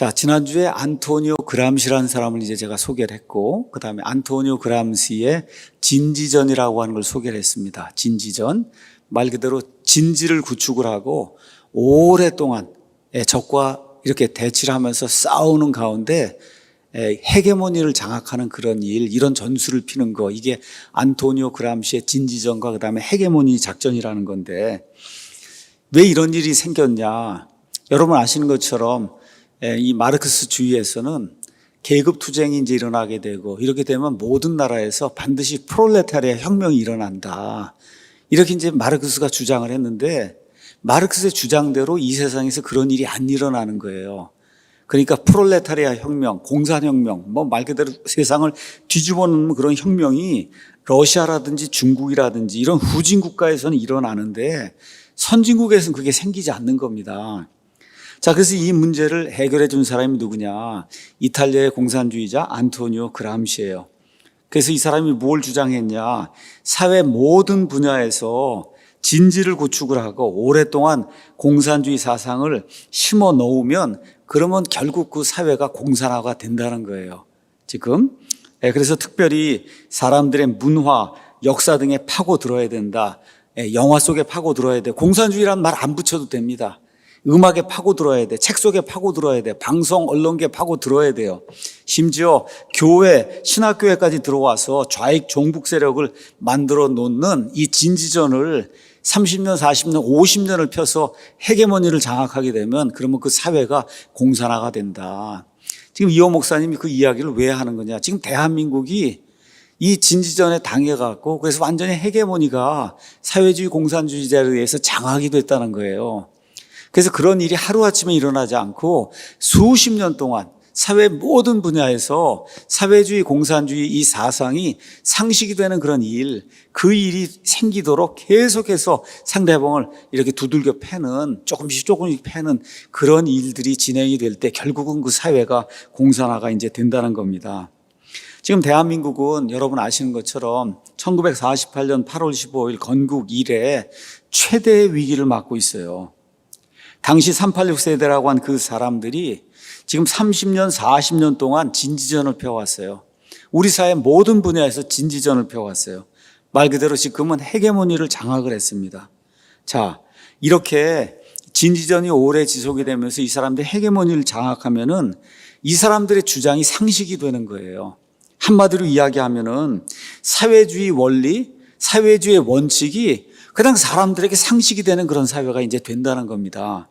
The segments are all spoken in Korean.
자, 지난주에 안토니오 그람시라는 사람을 이제 제가 소개를 했고, 그 다음에 안토니오 그람시의 진지전이라고 하는 걸 소개를 했습니다. 진지전. 말 그대로 진지를 구축을 하고 오랫동안 적과 이렇게 대치를 하면서 싸우는 가운데 헤게모니를 장악하는 그런 일, 이런 전술을 피는 거, 이게 안토니오 그람시의 진지전과 그 다음에 헤게모니 작전이라는 건데, 왜 이런 일이 생겼냐? 여러분 아시는 것처럼 이 마르크스주의에서는 계급 투쟁이 이제 일어나게 되고, 이렇게 되면 모든 나라에서 반드시 프롤레타리아 혁명이 일어난다, 이렇게 이제 마르크스가 주장을 했는데, 마르크스의 주장대로 이 세상에서 그런 일이 안 일어나는 거예요. 그러니까 프롤레타리아 혁명, 공산혁명, 뭐 말 그대로 세상을 뒤집어 놓는 그런 혁명이 러시아라든지 중국이라든지 이런 후진 국가에서는 일어나는데, 선진국에서는 그게 생기지 않는 겁니다. 자, 그래서 이 문제를 해결해 준 사람이 누구냐? 이탈리아의 공산주의자 안토니오 그람시예요. 그래서 이 사람이 뭘 주장했냐? 사회 모든 분야에서 진지를 구축을 하고 오랫동안 공산주의 사상을 심어 놓으면, 그러면 결국 그 사회가 공산화가 된다는 거예요. 지금. 그래서 특별히 사람들의 문화, 역사 등에 파고 들어야 된다. 영화 속에 파고 들어야 돼. 공산주의라는 말 안 붙여도 됩니다. 음악에 파고 들어야 돼. 책 속에 파고 들어야 돼. 방송, 언론계에 파고 들어야 돼요. 심지어 교회, 신학교회까지 들어와서 좌익 종북 세력을 만들어 놓는 이 진지전을 30년, 40년, 50년을 펴서 헤게모니를 장악하게 되면, 그러면 그 사회가 공산화가 된다. 지금 이호 목사님이 그 이야기를 왜 하는 거냐? 지금 대한민국이 이 진지전에 당해갖고, 그래서 완전히 헤게모니가 사회주의 공산주의자에 의해서 장악이 됐다는 거예요. 그래서 그런 일이 하루아침에 일어나지 않고 수십 년 동안 사회 모든 분야에서 사회주의 공산주의 이 사상이 상식이 되는 그런 일, 그 일이 생기도록 계속해서 상대방을 이렇게 두들겨 패는, 조금씩 패는 그런 일들이 진행이 될 때 결국은 그 사회가 공산화가 이제 된다는 겁니다. 지금 대한민국은 여러분 아시는 것처럼 1948년 8월 15일 건국 이래 최대의 위기를 맞고 있어요. 당시 386 세대라고 한 그 사람들이 지금 30년, 40년 동안 진지전을 펴왔어요. 우리 사회 모든 분야에서 진지전을 펴왔어요. 말 그대로 지금은 헤게모니를 장악을 했습니다. 자, 이렇게 진지전이 오래 지속이 되면서 이 사람들이 헤게모니를 장악하면은 이 사람들의 주장이 상식이 되는 거예요. 한마디로 이야기하면은 사회주의 원리, 사회주의 원칙이 그냥 사람들에게 상식이 되는 그런 사회가 이제 된다는 겁니다.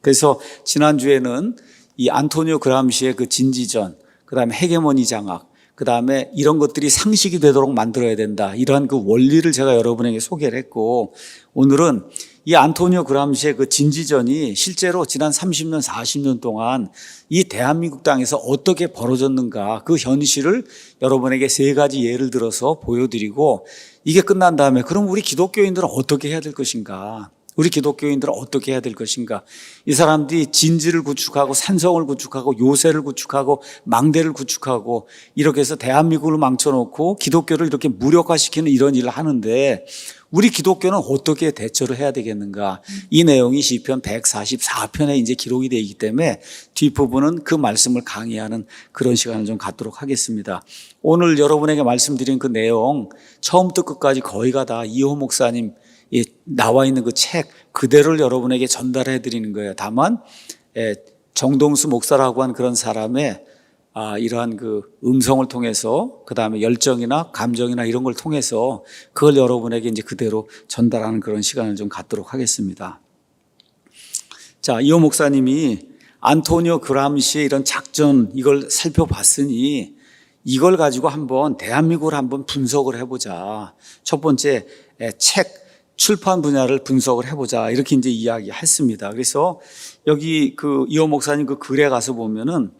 그래서 지난주에는 이 안토니오 그람시의 그 진지전, 그 다음에 헤게모니 장악, 그 다음에 이런 것들이 상식이 되도록 만들어야 된다, 이러한 그 원리를 제가 여러분에게 소개를 했고, 오늘은 이 안토니오 그람시의 그 진지전이 실제로 지난 30년, 40년 동안 이 대한민국 땅에서 어떻게 벌어졌는가, 그 현실을 여러분에게 세 가지 예를 들어서 보여드리고, 이게 끝난 다음에 그럼 우리 기독교인들은 어떻게 해야 될 것인가? 우리 기독교인들은 어떻게 해야 될 것인가? 이 사람들이 진지를 구축하고 산성을 구축하고 요새를 구축하고 망대를 구축하고 이렇게 해서 대한민국을 망쳐놓고 기독교를 이렇게 무력화시키는 이런 일을 하는데, 우리 기독교는 어떻게 대처를 해야 되겠는가? 이 내용이 시편 144편에 이제 기록이 되어 있기 때문에 뒷부분은 그 말씀을 강의하는 그런 시간을 좀 갖도록 하겠습니다. 오늘 여러분에게 말씀드린 그 내용 처음부터 끝까지 거의가 다 이호 목사님 나와 있는 그 책 그대로를 여러분에게 전달해 드리는 거예요. 다만 정동수 목사라고 한 그런 사람의 이러한 그 음성을 통해서, 그 다음에 열정이나 감정이나 이런 걸 통해서 그걸 여러분에게 이제 그대로 전달하는 그런 시간을 좀 갖도록 하겠습니다. 자, 이호 목사님이 안토니오 그람시의 이런 작전, 이걸 살펴봤으니 이걸 가지고 한번 대한민국을 한번 분석을 해보자. 첫 번째, 책 출판 분야를 분석을 해보자, 이렇게 이제 이야기했습니다. 그래서 여기 그 이호 목사님 그 글에 가서 보면은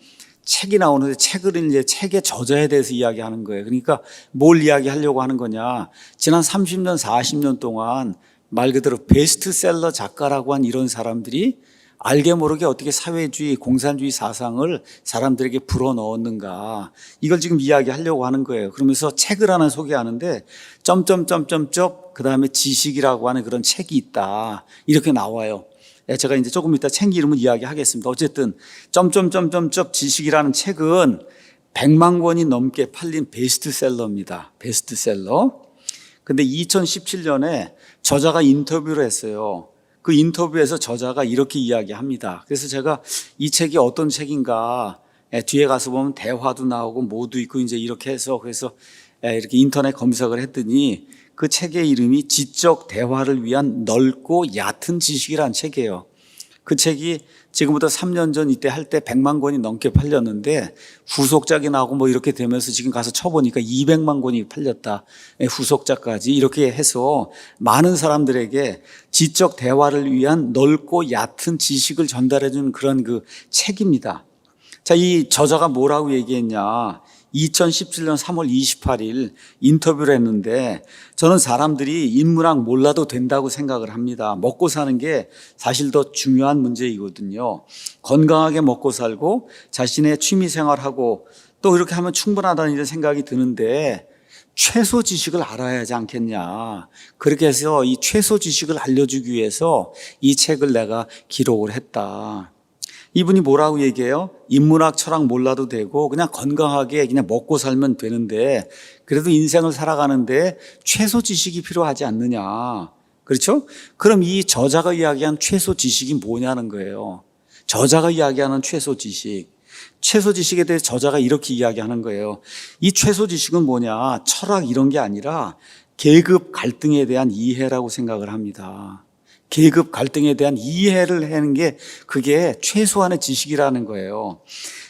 책이 나오는데, 책을 이제 책의 저자에 대해서 이야기하는 거예요. 그러니까 뭘 이야기하려고 하는 거냐? 지난 30년, 40년 동안 말 그대로 베스트셀러 작가라고 한 이런 사람들이 알게 모르게 어떻게 사회주의, 공산주의 사상을 사람들에게 불어넣었는가, 이걸 지금 이야기하려고 하는 거예요. 그러면서 책을 하나 소개하는데 점점점점점 그 다음에 지식이라고 하는 그런 책이 있다, 이렇게 나와요. 제가 이제 조금 이따 책 이름은 이야기하겠습니다. 어쨌든 점점점점점 지식이라는 책은 100만 권이 넘게 팔린 베스트셀러입니다. 베스트셀러. 근데 2017년에 저자가 인터뷰를 했어요. 그 인터뷰에서 저자가 이렇게 이야기합니다. 그래서 제가 이 책이 어떤 책인가, 뒤에 가서 보면 대화도 나오고 뭐도 있고 이제 이렇게 해서 그래서 이렇게 인터넷 검색을 했더니 그 책의 이름이 지적 대화를 위한 넓고 얕은 지식이라는 책이에요. 그 책이 지금부터 3년 전 이때 할 때 100만 권이 넘게 팔렸는데 후속작이 나오고 뭐 이렇게 되면서 지금 가서 쳐보니까 200만 권이 팔렸다. 후속작까지 이렇게 해서 많은 사람들에게 지적 대화를 위한 넓고 얕은 지식을 전달해 주는 그런 그 책입니다. 자, 이 저자가 뭐라고 얘기했냐. 2017년 3월 28일 인터뷰를 했는데 저는 사람들이 인문학 몰라도 된다고 생각을 합니다. 먹고 사는 게 사실 더 중요한 문제이거든요. 건강하게 먹고 살고 자신의 취미 생활하고 또 이렇게 하면 충분하다는 이런 생각이 드는데 최소 지식을 알아야 하지 않겠냐. 그렇게 해서 이 최소 지식을 알려주기 위해서 이 책을 내가 기록을 했다. 이분이 뭐라고 얘기해요? 인문학, 철학 몰라도 되고 그냥 건강하게 그냥 먹고 살면 되는데 그래도 인생을 살아가는데 최소 지식이 필요하지 않느냐. 그렇죠? 그럼 이 저자가 이야기한 최소 지식이 뭐냐는 거예요. 저자가 이야기하는 최소 지식. 최소 지식에 대해 저자가 이렇게 이야기하는 거예요. 이 최소 지식은 뭐냐? 철학 이런 게 아니라 계급 갈등에 대한 이해라고 생각을 합니다. 계급 갈등에 대한 이해를 하는 게 그게 최소한의 지식이라는 거예요.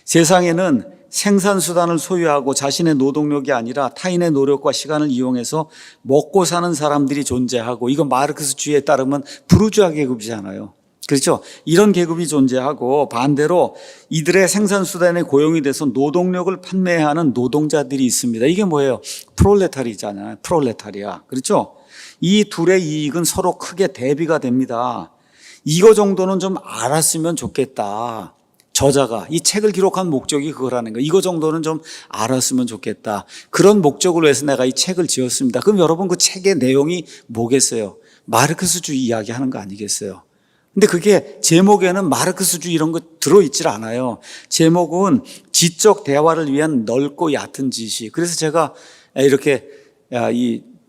세상에는 생산수단을 소유하고 자신의 노동력이 아니라 타인의 노력과 시간을 이용해서 먹고 사는 사람들이 존재하고 이건 마르크스주의에 따르면 부르주아 계급이잖아요. 그렇죠? 이런 계급이 존재하고 반대로 이들의 생산수단에 고용이 돼서 노동력을 판매하는 노동자들이 있습니다. 이게 뭐예요? 프롤레타리잖아요. 프롤레타리아. 그렇죠? 이 둘의 이익은 서로 크게 대비가 됩니다. 이거 정도는 좀 알았으면 좋겠다. 저자가 이 책을 기록한 목적이 그거라는 거예요. 이거 정도는 좀 알았으면 좋겠다. 그런 목적으로 해서 내가 이 책을 지었습니다. 그럼 여러분 그 책의 내용이 뭐겠어요? 마르크스주의 이야기하는 거 아니겠어요? 근데 그게 제목에는 마르크스주의 이런 거 들어있질 않아요. 제목은 지적 대화를 위한 넓고 얕은 지식. 그래서 제가 이렇게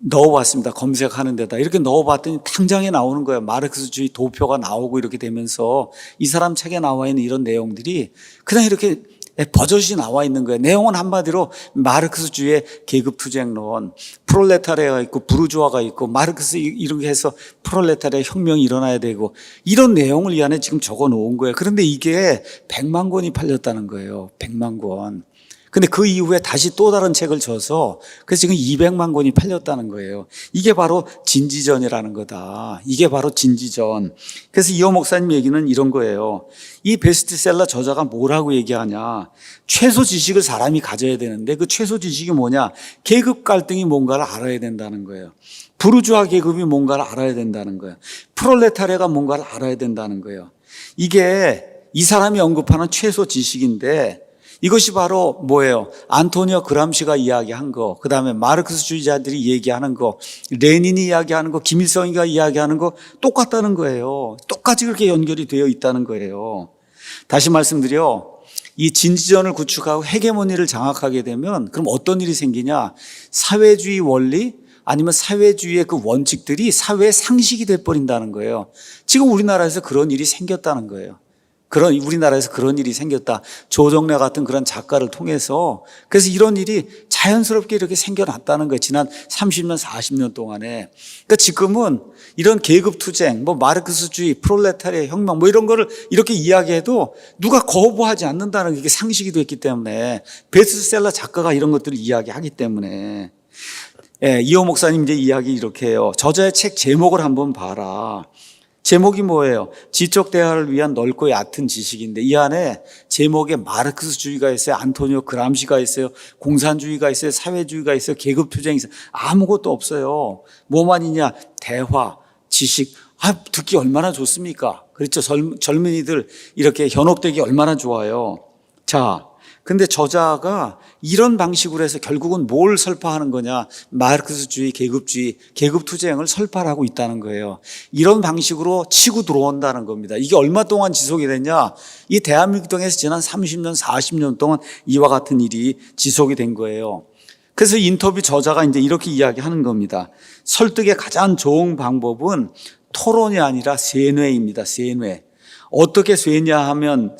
넣어봤습니다. 검색하는 데다. 이렇게 넣어봤더니 당장에 나오는 거예요. 마르크스주의 도표가 나오고 이렇게 되면서 이 사람 책에 나와 있는 이런 내용들이 그냥 이렇게 버젓이 나와 있는 거예요. 내용은 한마디로 마르크스주의의 계급투쟁론, 프롤레타리아가 있고 부르주아가 있고 마르크스 이렇게 해서 프롤레타리아 혁명이 일어나야 되고 이런 내용을 이 안에 지금 적어 놓은 거예요. 그런데 이게 100만 권이 팔렸다는 거예요. 100만 권. 근데 그 이후에 다시 또 다른 책을 져서 그래서 지금 200만 권이 팔렸다는 거예요. 이게 바로 진지전이라는 거다. 이게 바로 진지전. 그래서 이호 목사님 얘기는 이런 거예요. 이 베스트셀러 저자가 뭐라고 얘기하냐. 최소 지식을 사람이 가져야 되는데 그 최소 지식이 뭐냐. 계급 갈등이 뭔가를 알아야 된다는 거예요. 부르주아 계급이 뭔가를 알아야 된다는 거예요. 프롤레타리아가 뭔가를 알아야 된다는 거예요. 이게 이 사람이 언급하는 최소 지식인데 이것이 바로 뭐예요? 안토니오 그람시가 이야기한 거, 그 다음에 마르크스주의자들이 얘기하는 거, 레닌이 이야기하는 거, 김일성이가 이야기하는 거 똑같다는 거예요. 똑같이 그렇게 연결이 되어 있다는 거예요. 다시 말씀드려, 이 진지전을 구축하고 헤게모니를 장악하게 되면 그럼 어떤 일이 생기냐? 사회주의 원리 아니면 사회주의의 그 원칙들이 사회의 상식이 돼버린다는 거예요. 지금 우리나라에서 그런 일이 생겼다는 거예요. 우리나라에서 그런 일이 생겼다. 조정래 같은 그런 작가를 통해서. 그래서 이런 일이 자연스럽게 이렇게 생겨났다는 거예요. 지난 30년, 40년 동안에. 그러니까 지금은 이런 계급투쟁, 마르크스주의, 프롤레타리아 혁명, 이런 거를 이렇게 이야기해도 누가 거부하지 않는다는 게 상식이 됐기 때문에 베스트셀러 작가가 이런 것들을 이야기하기 때문에. 이호 목사님 이제 이야기 이렇게 해요. 저자의 책 제목을 한번 봐라. 제목이 뭐예요? 지적 대화를 위한 넓고 얕은 지식인데 이 안에 제목에 마르크스주의가 있어요. 안토니오 그람시가 있어요. 공산주의가 있어요. 사회주의가 있어요. 계급투쟁이 있어요. 아무것도 없어요. 뭐만 있냐? 대화, 지식. 듣기 얼마나 좋습니까? 그렇죠. 젊은이들 이렇게 현혹되기 얼마나 좋아요. 자, 근데 저자가 이런 방식으로 해서 결국은 뭘 설파하는 거냐? 마르크스주의, 계급주의, 계급투쟁을 설파하고 있다는 거예요. 이런 방식으로 치고 들어온다는 겁니다. 이게 얼마 동안 지속이 됐냐? 이 대한민국 땅에서 지난 30년, 40년 동안 이와 같은 일이 지속이 된 거예요. 그래서 인터뷰 저자가 이제 이렇게 이야기하는 겁니다. 설득의 가장 좋은 방법은 토론이 아니라 세뇌입니다. 세뇌. 어떻게 세뇌하면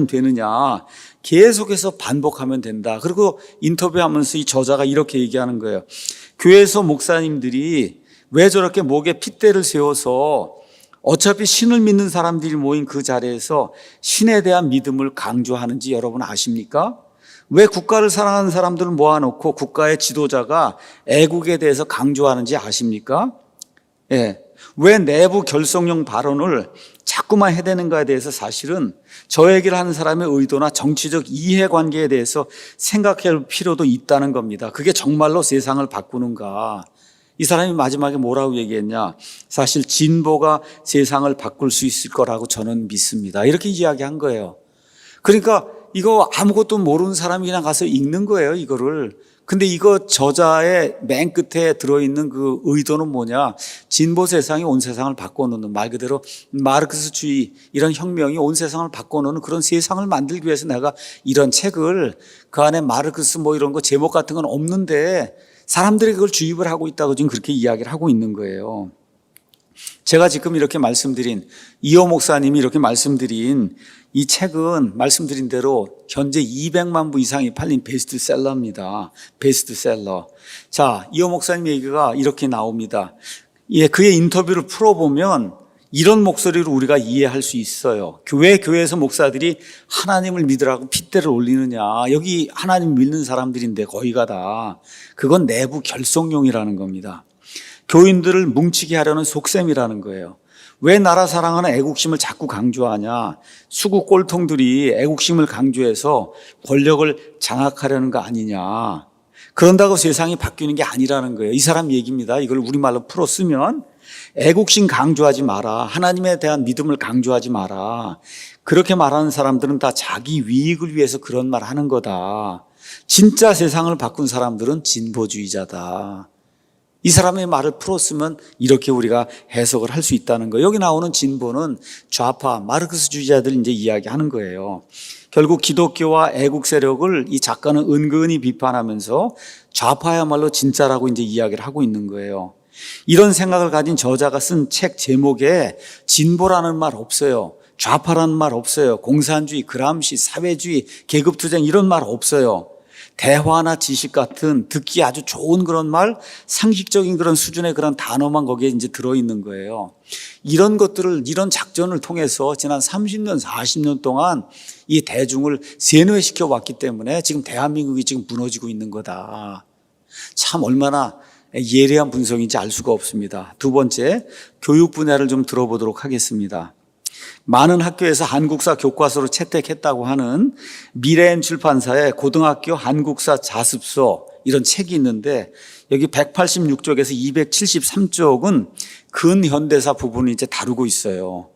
되느냐? 계속해서 반복하면 된다. 그리고 인터뷰하면서 이 저자가 이렇게 얘기하는 거예요. 교회에서 목사님들이 왜 저렇게 목에 핏대를 세워서 어차피 신을 믿는 사람들이 모인 그 자리에서 신에 대한 믿음을 강조하는지 여러분 아십니까? 왜 국가를 사랑하는 사람들을 모아놓고 국가의 지도자가 애국에 대해서 강조하는지 아십니까? 예. 왜 내부 결속용 발언을 자꾸만 해대는가에 대해서 사실은 저 얘기를 하는 사람의 의도나 정치적 이해관계에 대해서 생각할 필요도 있다는 겁니다. 그게 정말로 세상을 바꾸는가? 이 사람이 마지막에 뭐라고 얘기했냐? 사실 진보가 세상을 바꿀 수 있을 거라고 저는 믿습니다. 이렇게 이야기한 거예요. 그러니까 이거 아무것도 모르는 사람이 그냥 가서 읽는 거예요, 이거를. 근데 이거 저자의 맨 끝에 들어있는 그 의도는 뭐냐? 진보 세상이 온 세상을 바꿔놓는, 말 그대로 마르크스주의 이런 혁명이 온 세상을 바꿔놓는 그런 세상을 만들기 위해서 내가 이런 책을, 그 안에 마르크스 뭐 이런 거 제목 같은 건 없는데 사람들이 그걸 주입을 하고 있다고 지금 그렇게 이야기를 하고 있는 거예요. 제가 지금 이렇게 말씀드린, 이호 목사님이 이렇게 말씀드린 이 책은 말씀드린 대로 현재 200만 부 이상이 팔린 베스트셀러입니다. 베스트셀러. 자, 이호 목사님 얘기가 이렇게 나옵니다. 예, 그의 인터뷰를 풀어보면 이런 목소리로 우리가 이해할 수 있어요. 교회에서 목사들이 하나님을 믿으라고 핏대를 올리느냐. 여기 하나님 믿는 사람들인데 거의가 다. 그건 내부 결속용이라는 겁니다. 교인들을 뭉치게 하려는 속셈이라는 거예요. 왜 나라 사랑하는 애국심을 자꾸 강조하냐? 수구 꼴통들이 애국심을 강조해서 권력을 장악하려는 거 아니냐? 그런다고 세상이 바뀌는 게 아니라는 거예요. 이 사람 얘기입니다. 이걸 우리말로 풀어 쓰면 애국심 강조하지 마라. 하나님에 대한 믿음을 강조하지 마라. 그렇게 말하는 사람들은 다 자기 이익을 위해서 그런 말 하는 거다. 진짜 세상을 바꾼 사람들은 진보주의자다. 이 사람의 말을 풀었으면 이렇게 우리가 해석을 할 수 있다는 거예요. 여기 나오는 진보는 좌파, 마르크스주의자들 이제 이야기하는 거예요. 결국 기독교와 애국 세력을 이 작가는 은근히 비판하면서 좌파야말로 진짜라고 이제 이야기를 하고 있는 거예요. 이런 생각을 가진 저자가 쓴 책 제목에 진보라는 말 없어요. 좌파라는 말 없어요. 공산주의, 그람시, 사회주의, 계급투쟁 이런 말 없어요. 대화나 지식 같은 듣기 아주 좋은 그런 말, 상식적인 그런 수준의 그런 단어만 거기에 이제 들어있는 거예요. 이런 것들을, 이런 작전을 통해서 지난 30년, 40년 동안 이 대중을 세뇌시켜 왔기 때문에 지금 대한민국이 지금 무너지고 있는 거다. 참 얼마나 예리한 분석인지 알 수가 없습니다. 두 번째, 교육 분야를 좀 들어보도록 하겠습니다. 많은 학교에서 한국사 교과서로 채택했다고 하는 미래엔 출판사의 고등학교 한국사 자습서 이런 책이 있는데 여기 186쪽에서 273쪽은 근현대사 부분을 이제 다루고 있어요.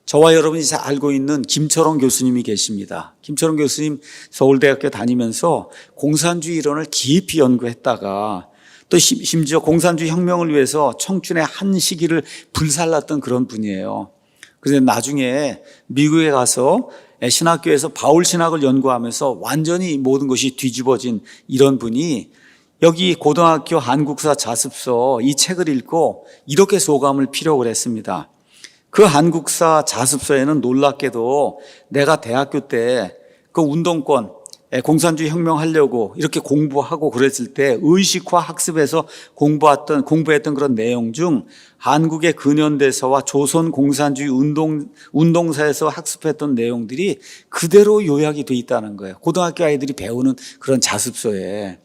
저와 여러분이 잘 알고 있는 김철원 교수님이 계십니다. 김철원 교수님 서울대학교 다니면서 공산주의 이론을 깊이 연구했다가 또 심지어 공산주의 혁명을 위해서 청춘의 한 시기를 불살랐던 그런 분이에요. 그래서 나중에 미국에 가서 신학교에서 바울 신학을 연구하면서 완전히 모든 것이 뒤집어진 이런 분이 여기 고등학교 한국사 자습서 이 책을 읽고 이렇게 소감을 피력을 했습니다. 그 한국사 자습서에는 놀랍게도 내가 대학교 때 그 운동권 공산주의 혁명하려고 이렇게 공부하고 그랬을 때 의식화 학습에서 공부했던 그런 내용 중 한국의 근현대사와 조선 공산주의 운동사에서 학습했던 내용들이 그대로 요약이 돼 있다는 거예요. 고등학교 아이들이 배우는 그런 자습서에.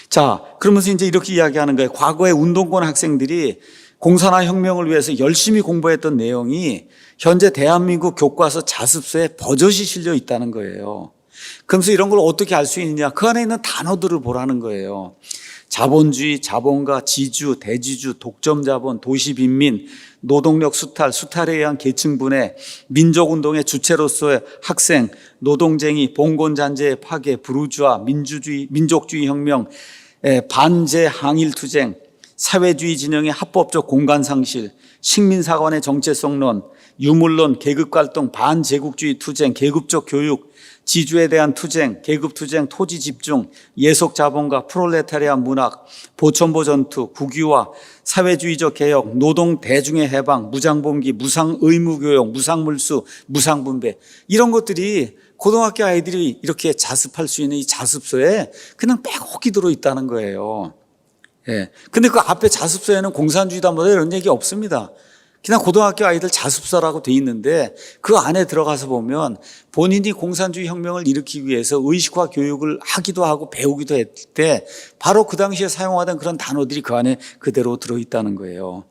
자, 그러면서 이제 이렇게 이야기하는 거예요. 과거에 운동권 학생들이 공산화 혁명을 위해서 열심히 공부했던 내용이 현재 대한민국 교과서 자습서에 버젓이 실려 있다는 거예요. 그러면서 이런 걸 어떻게 알 수 있느냐? 그 안에 있는 단어들을 보라는 거예요. 자본주의, 자본가, 지주, 대지주, 독점자본, 도시빈민, 노동력 수탈, 수탈에 의한 계층분해, 민족운동의 주체로서의 학생, 노동쟁이, 봉건잔재의 파괴, 부르주아, 민주주의, 민족주의 혁명, 반제 항일투쟁, 사회주의 진영의 합법적 공간상실, 식민사관의 정체성론, 유물론, 계급갈등, 반제국주의 투쟁, 계급적 교육, 지주에 대한 투쟁, 계급투쟁, 토지집중, 예속자본가, 프롤레타리안 문학, 보천보 전투, 국유화, 사회주의적 개혁, 노동 대중의 해방, 무장봉기, 무상의무교육, 무상물수, 무상분배, 이런 것들이 고등학교 아이들이 이렇게 자습할 수 있는 이 자습서에 그냥 빼곡히 들어있다는 거예요. 근데 그 앞에 자습서에는 공산주의다 뭐 이런 얘기 없습니다. 그냥 고등학교 아이들 자습서라고 돼 있는데 그 안에 들어가서 보면 본인이 공산주의 혁명을 일으키기 위해서 의식화 교육을 하기도 하고 배우기도 했을 때 바로 그 당시에 사용하던 그런 단어들이 그 안에 그대로 들어있다는 거예요.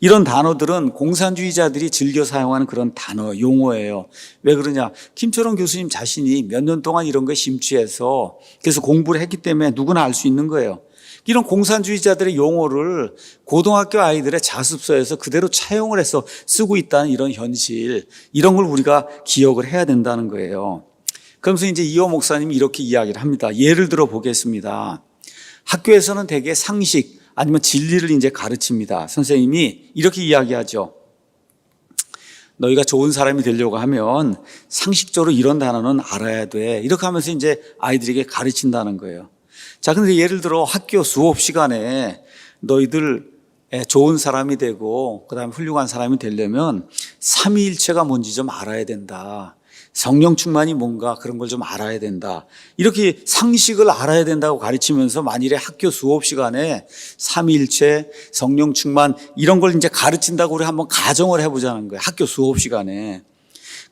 이런 단어들은 공산주의자들이 즐겨 사용하는 그런 단어, 용어예요. 왜 그러냐? 김철원 교수님 자신이 몇 년 동안 이런 거에 심취해서 그래서 공부를 했기 때문에 누구나 알 수 있는 거예요. 이런 공산주의자들의 용어를 고등학교 아이들의 자습서에서 그대로 차용을 해서 쓰고 있다는 이런 현실, 이런 걸 우리가 기억을 해야 된다는 거예요. 그러면서 이제 이호 목사님이 이렇게 이야기를 합니다. 예를 들어 보겠습니다. 학교에서는 대개 상식 아니면 진리를 이제 가르칩니다. 선생님이 이렇게 이야기하죠. 너희가 좋은 사람이 되려고 하면 상식적으로 이런 단어는 알아야 돼. 이렇게 하면서 이제 아이들에게 가르친다는 거예요. 자, 근데 예를 들어 학교 수업 시간에 너희들 좋은 사람이 되고 그다음에 훌륭한 사람이 되려면 삼위일체가 뭔지 좀 알아야 된다. 성령 충만이 뭔가 그런 걸 좀 알아야 된다. 이렇게 상식을 알아야 된다고 가르치면서 만일에 학교 수업 시간에 삼위일체, 성령 충만 이런 걸 이제 가르친다고 우리 한번 가정을 해보자는 거예요. 학교 수업 시간에.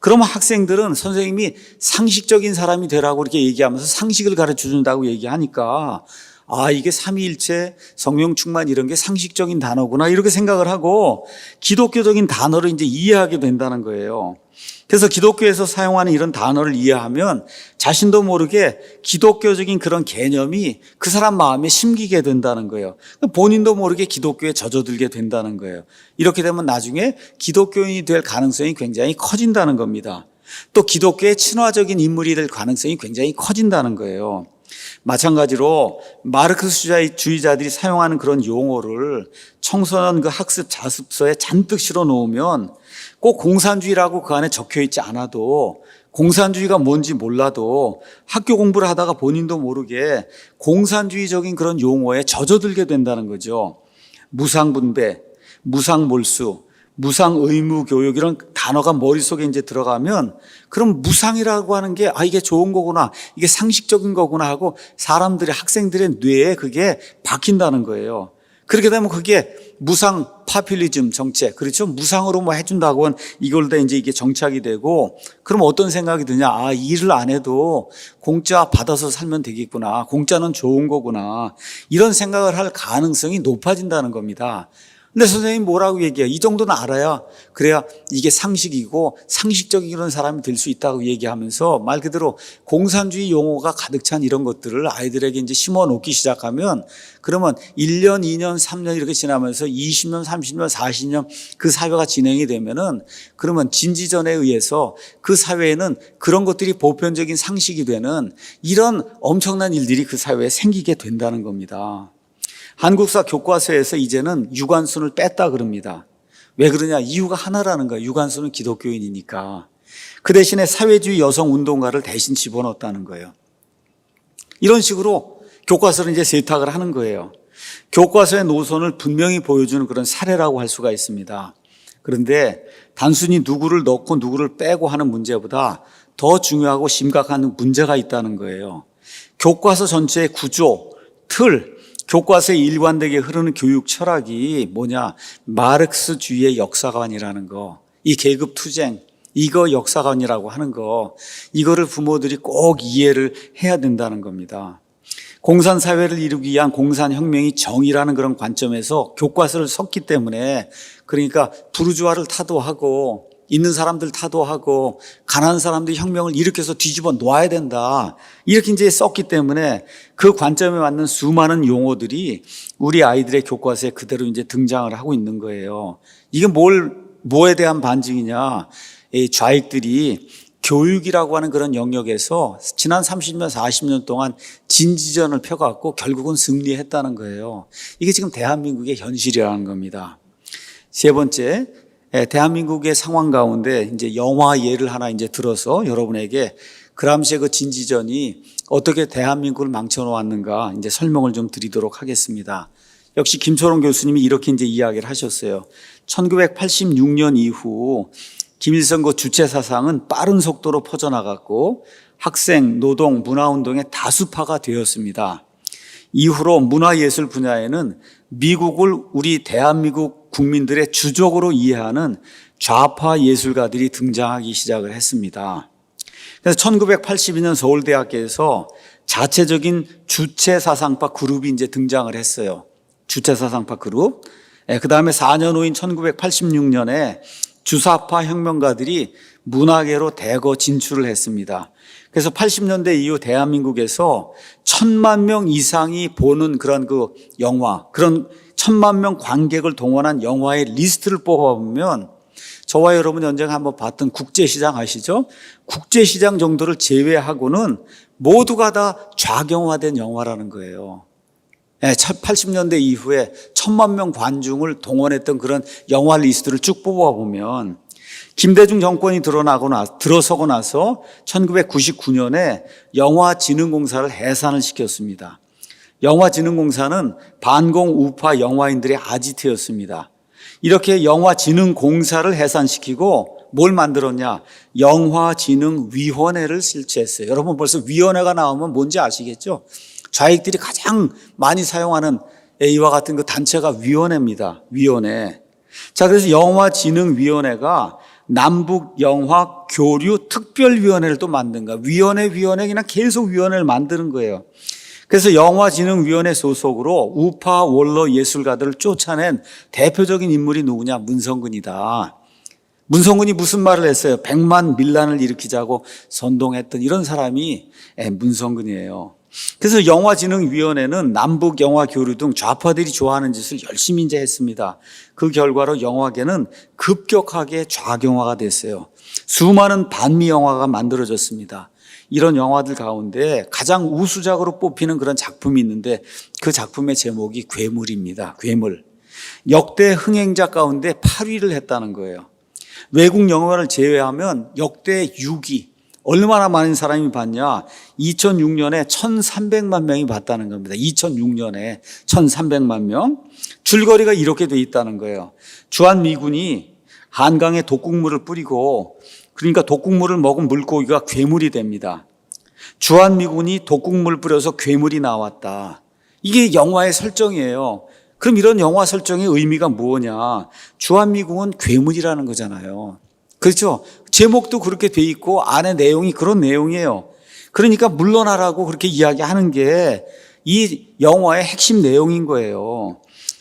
그러면 학생들은 선생님이 상식적인 사람이 되라고 이렇게 얘기하면서 상식을 가르쳐 준다고 얘기하니까 아, 이게 삼위일체, 성령 충만 이런 게 상식적인 단어구나 이렇게 생각을 하고 기독교적인 단어를 이제 이해하게 된다는 거예요. 그래서 기독교에서 사용하는 이런 단어를 이해하면 자신도 모르게 기독교적인 그런 개념이 그 사람 마음에 심기게 된다는 거예요. 본인도 모르게 기독교에 젖어들게 된다는 거예요. 이렇게 되면 나중에 기독교인이 될 가능성이 굉장히 커진다는 겁니다. 또 기독교의 친화적인 인물이 될 가능성이 굉장히 커진다는 거예요. 마찬가지로 마르크스주의자들이 사용하는 그런 용어를 청소년 그 학습 자습서에 잔뜩 실어 놓으면 꼭 공산주의라고 그 안에 적혀 있지 않아도 공산주의가 뭔지 몰라도 학교 공부를 하다가 본인도 모르게 공산주의적인 그런 용어에 젖어들게 된다는 거죠. 무상분배, 무상몰수, 무상의무교육 이런 단어가 머릿속에 이제 들어가면 그럼 무상이라고 하는 게 이게 좋은 거구나, 이게 상식적인 거구나 하고 사람들의 학생들의 뇌에 그게 박힌다는 거예요. 그렇게 되면 그게 무상 파퓰리즘 정책, 그렇죠? 무상으로 뭐 해준다고 하면 이걸 다 이제 이게 정착이 되고 그럼 어떤 생각이 드냐? 일을 안 해도 공짜 받아서 살면 되겠구나. 공짜는 좋은 거구나. 이런 생각을 할 가능성이 높아진다는 겁니다. 근데 선생님이 뭐라고 얘기해요? 이 정도는 알아야 그래야 이게 상식이고 상식적인 이런 사람이 될 수 있다고 얘기하면서 말 그대로 공산주의 용어가 가득 찬 이런 것들을 아이들에게 이제 심어 놓기 시작하면 그러면 1년, 2년, 3년 이렇게 지나면서 20년, 30년, 40년 그 사회가 진행이 되면은 그러면 진지전에 의해서 그 사회에는 그런 것들이 보편적인 상식이 되는 이런 엄청난 일들이 그 사회에 생기게 된다는 겁니다. 한국사 교과서에서 이제는 유관순을 뺐다 그럽니다. 왜 그러냐? 이유가 하나라는 거예요. 유관순은 기독교인이니까. 그 대신에 사회주의 여성 운동가를 대신 집어넣었다는 거예요. 이런 식으로 교과서를 이제 세탁을 하는 거예요. 교과서의 노선을 분명히 보여주는 그런 사례라고 할 수가 있습니다. 그런데 단순히 누구를 넣고 누구를 빼고 하는 문제보다 더 중요하고 심각한 문제가 있다는 거예요. 교과서 전체의 구조, 틀, 교과서에 일관되게 흐르는 교육 철학이 뭐냐? 마르크스주의의 역사관이라는 거, 이 계급투쟁, 이거 역사관이라고 하는 거, 이거를 부모들이 꼭 이해를 해야 된다는 겁니다. 공산사회를 이루기 위한 공산혁명이 정의라는 그런 관점에서 교과서를 썼기 때문에 그러니까 부르주아를 타도하고 있는 사람들 타도하고 가난한 사람들이 혁명을 일으켜서 뒤집어 놓아야 된다. 이렇게 이제 썼기 때문에 그 관점에 맞는 수많은 용어들이 우리 아이들의 교과서에 그대로 이제 등장을 하고 있는 거예요. 이게 뭐에 대한 반증이냐? 이 좌익들이 교육이라고 하는 그런 영역에서 지난 30년, 40년 동안 진지전을 펴갖고 결국은 승리했다는 거예요. 이게 지금 대한민국의 현실이라는 겁니다. 세 번째, 대한민국의 상황 가운데 이제 영화 예를 하나 이제 들어서 여러분에게 그람시의 그 진지전이 어떻게 대한민국을 망쳐놓았는가 이제 설명을 좀 드리도록 하겠습니다. 역시 김초롱 교수님이 이렇게 이제 이야기를 하셨어요. 1986년 이후 김일성 그 주체 사상은 빠른 속도로 퍼져나갔고 학생, 노동, 문화운동의 다수파가 되었습니다. 이후로 문화예술 분야에는 미국을 우리 대한민국 국민들의 주적으로 이해하는 좌파 예술가들이 등장하기 시작을 했습니다. 그래서 1982년 서울대학교에서 자체적인 주체사상파 그룹이 이제 등장을 했어요. 주체사상파 그룹. 그 다음에 4년 후인 1986년에 주사파 혁명가들이 문화계로 대거 진출을 했습니다. 그래서 80년대 이후 대한민국에서 1,000만 명 이상이 보는 그런 그 영화, 그런 1,000만 명 관객을 동원한 영화의 리스트를 뽑아보면 저와 여러분이 언젠가 한번 봤던 국제시장 아시죠? 국제시장 정도를 제외하고는 모두가 다 좌경화된 영화라는 거예요. 80년대 이후에 1,000만 명 관중을 동원했던 그런 영화 리스트를 쭉 뽑아보면 김대중 정권이 들어서고 나서 1999년에 영화진흥공사를 해산을 시켰습니다. 영화진흥공사는 반공 우파 영화인들의 아지트였습니다. 이렇게 영화진흥공사를 해산시키고 뭘 만들었냐? 영화진흥위원회를 실시했어요. 여러분 벌써 위원회가 나오면 뭔지 아시겠죠? 좌익들이 가장 많이 사용하는 이와 같은 그 단체가 위원회입니다. 위원회. 자, 그래서 영화진흥위원회가 남북영화교류특별위원회를 또 만든 거야. 위원회 그냥 계속 위원회를 만드는 거예요. 그래서 영화진흥위원회 소속으로 우파 원로 예술가들을 쫓아낸 대표적인 인물이 누구냐? 문성근이다. 문성근이 무슨 말을 했어요? 100만 밀란을 일으키자고 선동했던 이런 사람이 문성근이에요. 그래서 영화진흥위원회는 남북 영화 교류 등 좌파들이 좋아하는 짓을 열심히 이제 했습니다. 그 결과로 영화계는 급격하게 좌경화가 됐어요. 수많은 반미 영화가 만들어졌습니다. 이런 영화들 가운데 가장 우수작으로 뽑히는 그런 작품이 있는데 그 작품의 제목이 괴물입니다. 괴물. 역대 흥행작 가운데 8위를 했다는 거예요. 외국 영화를 제외하면 역대 6위. 얼마나 많은 사람이 봤냐? 2006년에 1,300만 명이 봤다는 겁니다. 2006년에 1,300만 명. 줄거리가 이렇게 돼 있다는 거예요. 주한미군이 한강에 독극물을 뿌리고 그러니까 독극물을 먹은 물고기가 괴물이 됩니다. 주한미군이 독극물을 뿌려서 괴물이 나왔다. 이게 영화의 설정이에요. 그럼 이런 영화 설정의 의미가 뭐냐? 주한미군은 괴물이라는 거잖아요. 그렇죠? 제목도 그렇게 돼 있고 안에 내용이 그런 내용이에요. 그러니까 물러나라고 그렇게 이야기하는 게 이 영화의 핵심 내용인 거예요.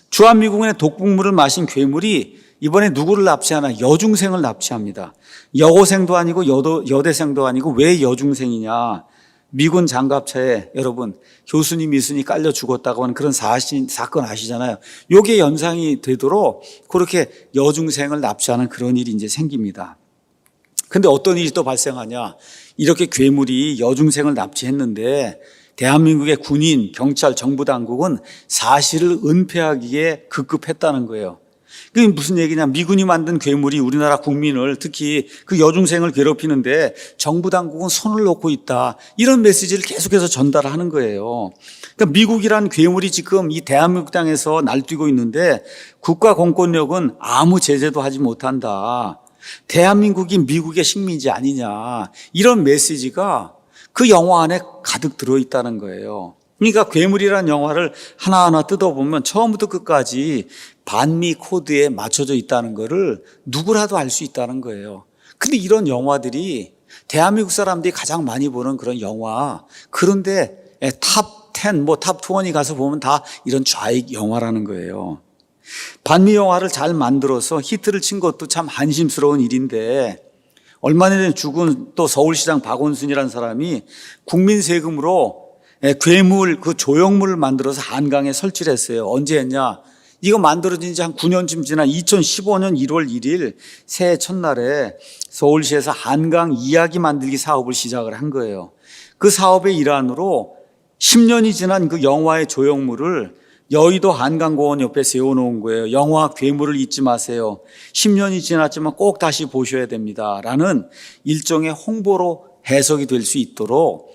주한미군의 독극물을 마신 괴물이 이번에 누구를 납치하나? 여중생을 납치합니다. 여고생도 아니고 여대생도 아니고 왜 여중생이냐? 미군 장갑차에 여러분 교수님 미순이 깔려 죽었다고 하는 그런 사건 아시잖아요. 이게 연상이 되도록 그렇게 여중생을 납치하는 그런 일이 이제 생깁니다. 근데 어떤 일이 또 발생하냐? 이렇게 괴물이 여중생을 납치했는데 대한민국의 군인, 경찰, 정부 당국은 사실을 은폐하기에 급급했다는 거예요. 그게 무슨 얘기냐? 미군이 만든 괴물이 우리나라 국민을 특히 그 여중생을 괴롭히는데 정부 당국은 손을 놓고 있다. 이런 메시지를 계속해서 전달하는 거예요. 그러니까 미국이란 괴물이 지금 이 대한민국 땅에서 날뛰고 있는데 국가 공권력은 아무 제재도 하지 못한다. 대한민국이 미국의 식민지 아니냐. 이런 메시지가 그 영화 안에 가득 들어있다는 거예요. 그러니까 괴물이라는 영화를 하나하나 뜯어보면 처음부터 끝까지 반미 코드에 맞춰져 있다는 거를 누구라도 알 수 있다는 거예요. 근데 이런 영화들이 대한민국 사람들이 가장 많이 보는 그런 영화, 그런데 탑 10, 탑 20이 가서 보면 다 이런 좌익 영화라는 거예요. 반미 영화를 잘 만들어서 히트를 친 것도 참 한심스러운 일인데 얼마 전에 죽은 또 서울시장 박원순이라는 사람이 국민 세금으로 괴물 그 조형물을 만들어서 한강에 설치를 했어요. 언제 했냐? 이거 만들어진 지 한 9년쯤 지난 2015년 1월 1일 새해 첫날에 서울시에서 한강 이야기 만들기 사업을 시작을 한 거예요. 그 사업의 일환으로 10년이 지난 그 영화의 조형물을 여의도 한강공원 옆에 세워놓은 거예요. 영화 괴물을 잊지 마세요. 10년이 지났지만 꼭 다시 보셔야 됩니다. 라는 일종의 홍보로 해석이 될 수 있도록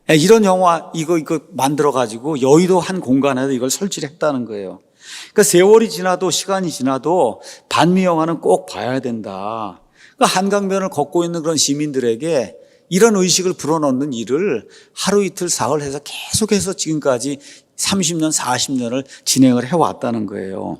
이런 영화 이거 만들어가지고 여의도 한 공간에서 이걸 설치를 했다는 거예요. 그러니까 세월이 지나도 시간이 지나도 반미 영화는 꼭 봐야 된다. 그러니까 한강변을 걷고 있는 그런 시민들에게 이런 의식을 불어넣는 일을 하루 이틀 사흘 해서 계속해서 지금까지 30년, 40년을 진행을 해왔다는 거예요.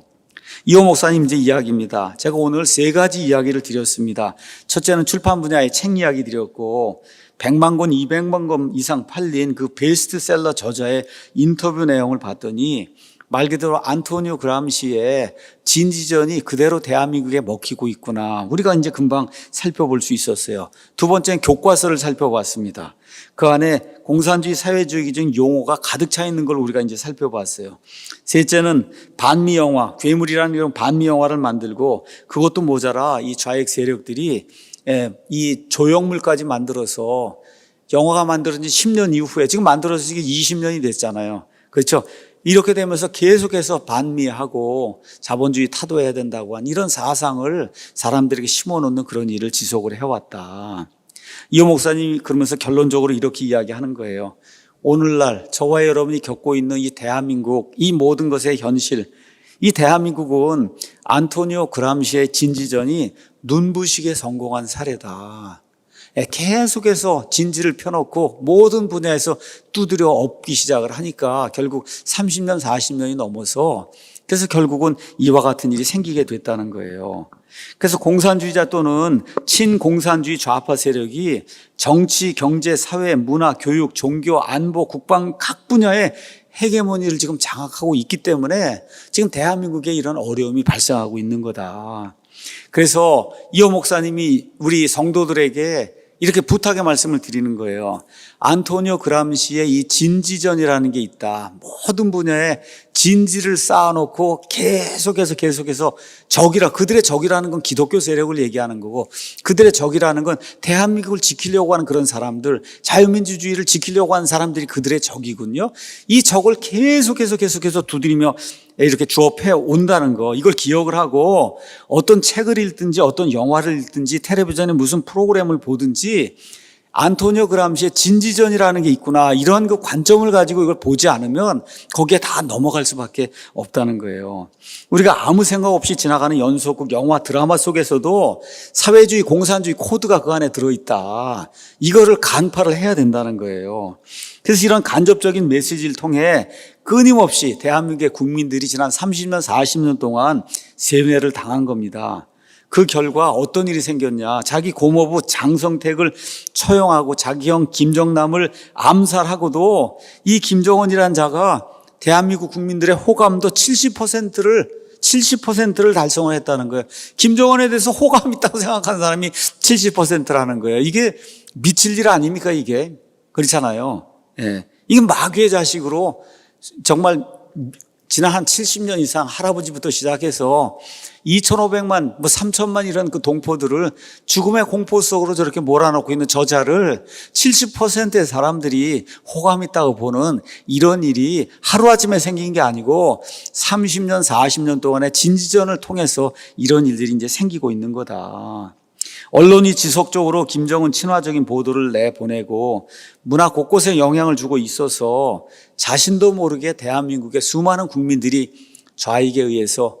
이호 목사님 이제 이야기입니다. 제가 오늘 3가지 이야기를 드렸습니다. 첫째는 출판 분야의 책 이야기 드렸고 100만 권, 200만 권 이상 팔린 그 베스트셀러 저자의 인터뷰 내용을 봤더니 말 그대로 안토니오 그람시의 진지전이 그대로 대한민국에 먹히고 있구나. 우리가 이제 금방 살펴볼 수 있었어요. 두 번째는 교과서를 살펴봤습니다. 그 안에 공산주의 사회주의적인 용어가 가득 차 있는 걸 우리가 이제 살펴봤어요. 셋째는 반미 영화, 괴물이라는 이런 반미 영화를 만들고 그것도 모자라 이 좌익 세력들이 이 조형물까지 만들어서 영화가 만들어진 지 10년 이후에 지금 만들어진 지 20년이 됐잖아요. 그렇죠? 이렇게 되면서 계속해서 반미하고 자본주의 타도해야 된다고 한 이런 사상을 사람들에게 심어놓는 그런 일을 지속을 해왔다. 이호 목사님이 그러면서 결론적으로 이렇게 이야기하는 거예요. 오늘날 저와 여러분이 겪고 있는 이 대한민국, 이 모든 것의 현실, 이 대한민국은 안토니오 그람시의 진지전이 눈부시게 성공한 사례다. 계속해서 진지를 펴놓고 모든 분야에서 두드려 엎기 시작을 하니까 결국 30년, 40년이 넘어서 그래서 결국은 이와 같은 일이 생기게 됐다는 거예요. 그래서 공산주의자 또는 친공산주의 좌파 세력이 정치, 경제, 사회, 문화, 교육, 종교, 안보, 국방 각 분야의 헤게모니를 지금 장악하고 있기 때문에 지금 대한민국에 이런 어려움이 발생하고 있는 거다. 그래서 이호 목사님이 우리 성도들에게 이렇게 부탁의 말씀을 드리는 거예요. 안토니오 그람시의 이 진지전이라는 게 있다. 모든 분야에 진지를 쌓아놓고 계속해서 그들의 적이라는 건 기독교 세력을 얘기하는 거고 그들의 적이라는 건 대한민국을 지키려고 하는 그런 사람들, 자유민주주의를 지키려고 하는 사람들이 그들의 적이군요. 이 적을 계속해서 두드리며 이렇게 주업해 온다는 거, 이걸 기억을 하고 어떤 책을 읽든지 어떤 영화를 읽든지 텔레비전에 무슨 프로그램을 보든지 안토니오 그람시의 진지전이라는 게 있구나, 이런 그 관점을 가지고 이걸 보지 않으면 거기에 다 넘어갈 수밖에 없다는 거예요. 우리가 아무 생각 없이 지나가는 연속극, 영화, 드라마 속에서도 사회주의, 공산주의 코드가 그 안에 들어있다. 이거를 간파를 해야 된다는 거예요. 그래서 이런 간접적인 메시지를 통해 끊임없이 대한민국의 국민들이 지난 30년, 40년 동안 세뇌를 당한 겁니다. 그 결과 어떤 일이 생겼냐. 자기 고모부 장성택을 처형하고 자기 형 김정남을 암살하고도 이 김정은이라는 자가 대한민국 국민들의 호감도 70%를 달성을 했다는 거예요. 김정은에 대해서 호감 있다고 생각하는 사람이 70%라는 거예요. 이게 미칠 일 아닙니까, 이게? 그렇잖아요. 예. 이건 마귀의 자식으로 정말 지난 한 70년 이상 할아버지부터 시작해서 2,500만, 3,000만 이런 그 동포들을 죽음의 공포 속으로 저렇게 몰아넣고 있는 저자를 70%의 사람들이 호감 있다고 보는 이런 일이 하루아침에 생긴 게 아니고 30년, 40년 동안의 진지전을 통해서 이런 일들이 이제 생기고 있는 거다. 언론이 지속적으로 김정은 친화적인 보도를 내보내고 문화 곳곳에 영향을 주고 있어서 자신도 모르게 대한민국의 수많은 국민들이 좌익에 의해서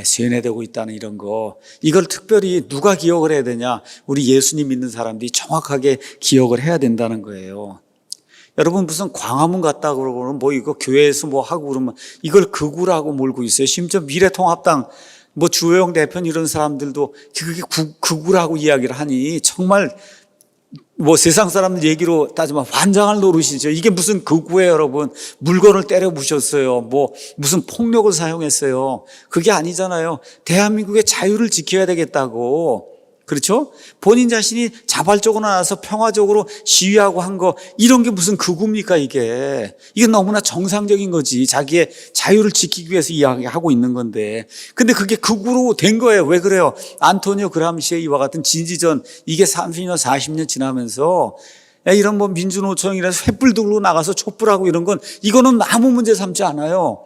세뇌되고 있다는 이런 거, 이걸 특별히 누가 기억을 해야 되냐? 우리 예수님 믿는 사람들이 정확하게 기억을 해야 된다는 거예요. 여러분 무슨 광화문 갔다 그러고는 이거 교회에서 하고 그러면 이걸 극우라고 몰고 있어요. 심지어 미래통합당 주호영 대표 이런 사람들도 그게 극우라고 이야기를 하니 정말 뭐 세상 사람들 얘기로 따지면 환장할 노릇이죠. 이게 무슨 극우예요, 여러분. 물건을 때려 부셨어요. 뭐 무슨 폭력을 사용했어요. 그게 아니잖아요. 대한민국의 자유를 지켜야 되겠다고. 그렇죠? 본인 자신이 자발적으로 나와서 평화적으로 시위하고 한 거, 이런 게 무슨 극우입니까, 이게. 이게 너무나 정상적인 거지. 자기의 자유를 지키기 위해서 이야기하고 있는 건데. 근데 그게 극우로 된 거예요. 왜 그래요? 안토니오 그람시의 이와 같은 진지전, 이게 30년, 40년 지나면서 이런 뭐 민주노총이라서 횃불 들고 나가서 촛불하고 이런 건, 이거는 아무 문제 삼지 않아요.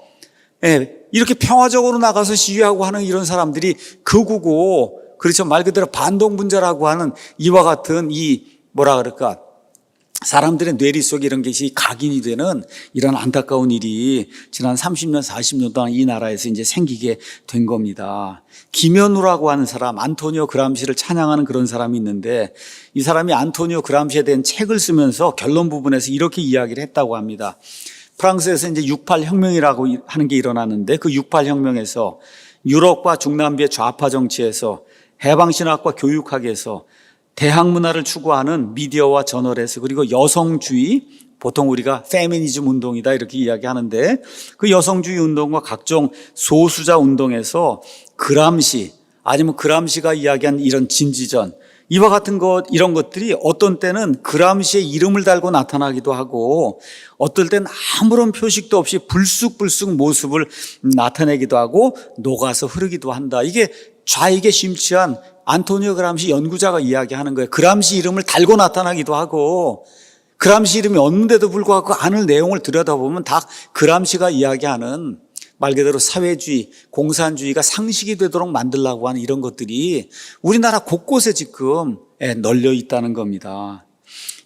이렇게 평화적으로 나가서 시위하고 하는 이런 사람들이 극우고, 그렇죠. 말 그대로 반동분자라고 하는 이와 같은 이 뭐라 그럴까, 사람들의 뇌리 속에 이런 것이 각인이 되는 이런 안타까운 일이 지난 30년, 40년 동안 이 나라에서 이제 생기게 된 겁니다. 김현우라고 하는 사람, 안토니오 그람시를 찬양하는 그런 사람이 있는데, 이 사람이 안토니오 그람시에 대한 책을 쓰면서 결론 부분에서 이렇게 이야기를 했다고 합니다. 프랑스에서 이제 68 혁명이라고 하는 게 일어났는데, 그 68 혁명에서 유럽과 중남미의 좌파 정치에서 해방신학과 교육학에서 대학문화를 추구하는 미디어와 저널에서, 그리고 여성주의, 보통 우리가 페미니즘 운동이다 이렇게 이야기하는데, 그 여성주의 운동과 각종 소수자 운동에서 그람시, 아니면 그람시가 이야기한 이런 진지전, 이와 같은 것, 이런 것들이 어떤 때는 그람시의 이름을 달고 나타나기도 하고, 어떨 땐 아무런 표식도 없이 불쑥불쑥 모습을 나타내기도 하고 녹아서 흐르기도 한다. 이게 좌익에 심취한 안토니오 그람시 연구자가 이야기하는 거예요. 그람시 이름을 달고 나타나기도 하고, 그람시 이름이 없는데도 불구하고 그 안을 내용을 들여다보면 다 그람시가 이야기하는 말 그대로 사회주의, 공산주의가 상식이 되도록 만들려고 하는 이런 것들이 우리나라 곳곳에 지금 널려 있다는 겁니다.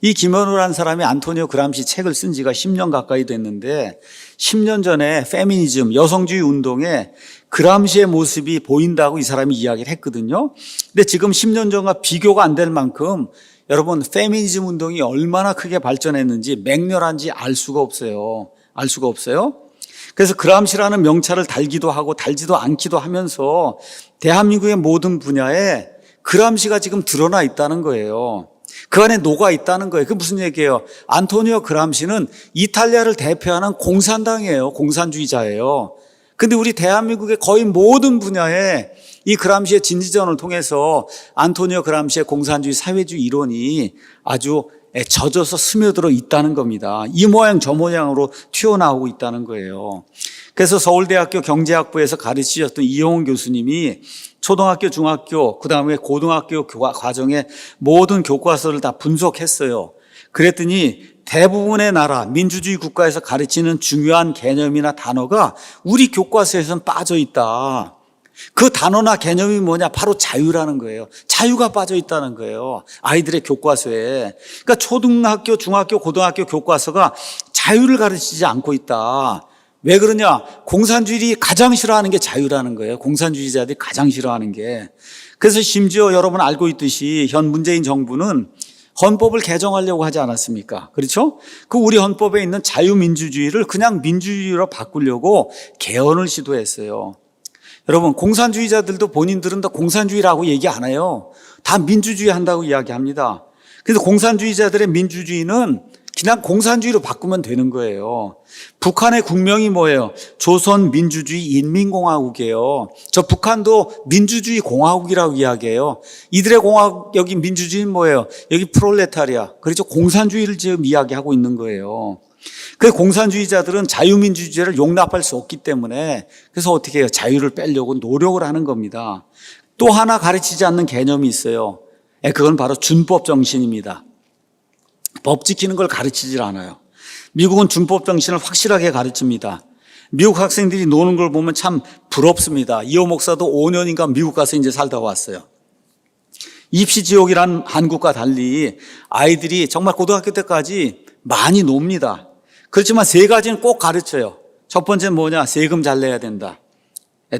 이 김현우라는 사람이 안토니오 그람시 책을 쓴 지가 10년 가까이 됐는데, 10년 전에 페미니즘, 여성주의 운동에 그람시의 모습이 보인다고 이 사람이 이야기를 했거든요. 근데 지금 10년 전과 비교가 안 될 만큼 여러분, 페미니즘 운동이 얼마나 크게 발전했는지 맹렬한지 알 수가 없어요. 알 수가 없어요. 그래서 그람시라는 명찰을 달기도 하고 달지도 않기도 하면서 대한민국의 모든 분야에 그람시가 지금 드러나 있다는 거예요. 그 안에 녹아 있다는 거예요. 그게 무슨 얘기예요? 안토니오 그람시는 이탈리아를 대표하는 공산당이에요. 공산주의자예요. 근데 우리 대한민국의 거의 모든 분야에 이 그람시의 진지전을 통해서 안토니오 그람시의 공산주의 사회주의 이론이 아주 젖어서 스며들어 있다는 겁니다. 이 모양 저 모양으로 튀어나오고 있다는 거예요. 그래서 서울대학교 경제학부에서 가르치셨던 이용훈 교수님이 초등학교, 중학교, 그다음에 고등학교 과정의 모든 교과서를 다 분석했어요. 그랬더니 대부분의 나라, 민주주의 국가에서 가르치는 중요한 개념이나 단어가 우리 교과서에서는 빠져 있다. 그 단어나 개념이 뭐냐? 바로 자유라는 거예요. 자유가 빠져 있다는 거예요. 아이들의 교과서에. 그러니까 초등학교, 중학교, 고등학교 교과서가 자유를 가르치지 않고 있다. 왜 그러냐? 공산주의들이 가장 싫어하는 게 자유라는 거예요. 공산주의자들이 가장 싫어하는 게. 그래서 심지어 여러분 알고 있듯이 현 문재인 정부는 헌법을 개정하려고 하지 않았습니까? 그렇죠? 그 우리 헌법에 있는 자유민주주의를 그냥 민주주의로 바꾸려고 개헌을 시도했어요. 여러분, 공산주의자들도 본인들은 다 공산주의라고 얘기 안 해요. 다 민주주의 한다고 이야기합니다. 그래서 공산주의자들의 민주주의는 그냥 공산주의로 바꾸면 되는 거예요. 북한의 국명이 뭐예요? 조선민주주의 인민공화국이에요. 저 북한도 민주주의 공화국이라고 이야기해요. 이들의 여기 민주주의는 뭐예요? 여기 프롤레타리아. 그렇죠? 공산주의를 지금 이야기하고 있는 거예요. 그 공산주의자들은 자유민주주의를 용납할 수 없기 때문에 그래서 어떻게 해요? 자유를 빼려고 노력을 하는 겁니다. 또 하나 가르치지 않는 개념이 있어요. 그건 바로 준법 정신입니다. 법 지키는 걸 가르치질 않아요. 미국은 준법 정신을 확실하게 가르칩니다. 미국 학생들이 노는 걸 보면 참 부럽습니다. 이호 목사도 5년인가 미국 가서 이제 살다 왔어요. 입시 지옥이란 한국과 달리 아이들이 정말 고등학교 때까지 많이 놉니다. 그렇지만 세 가지는 꼭 가르쳐요. 첫 번째는 뭐냐? 세금 잘 내야 된다.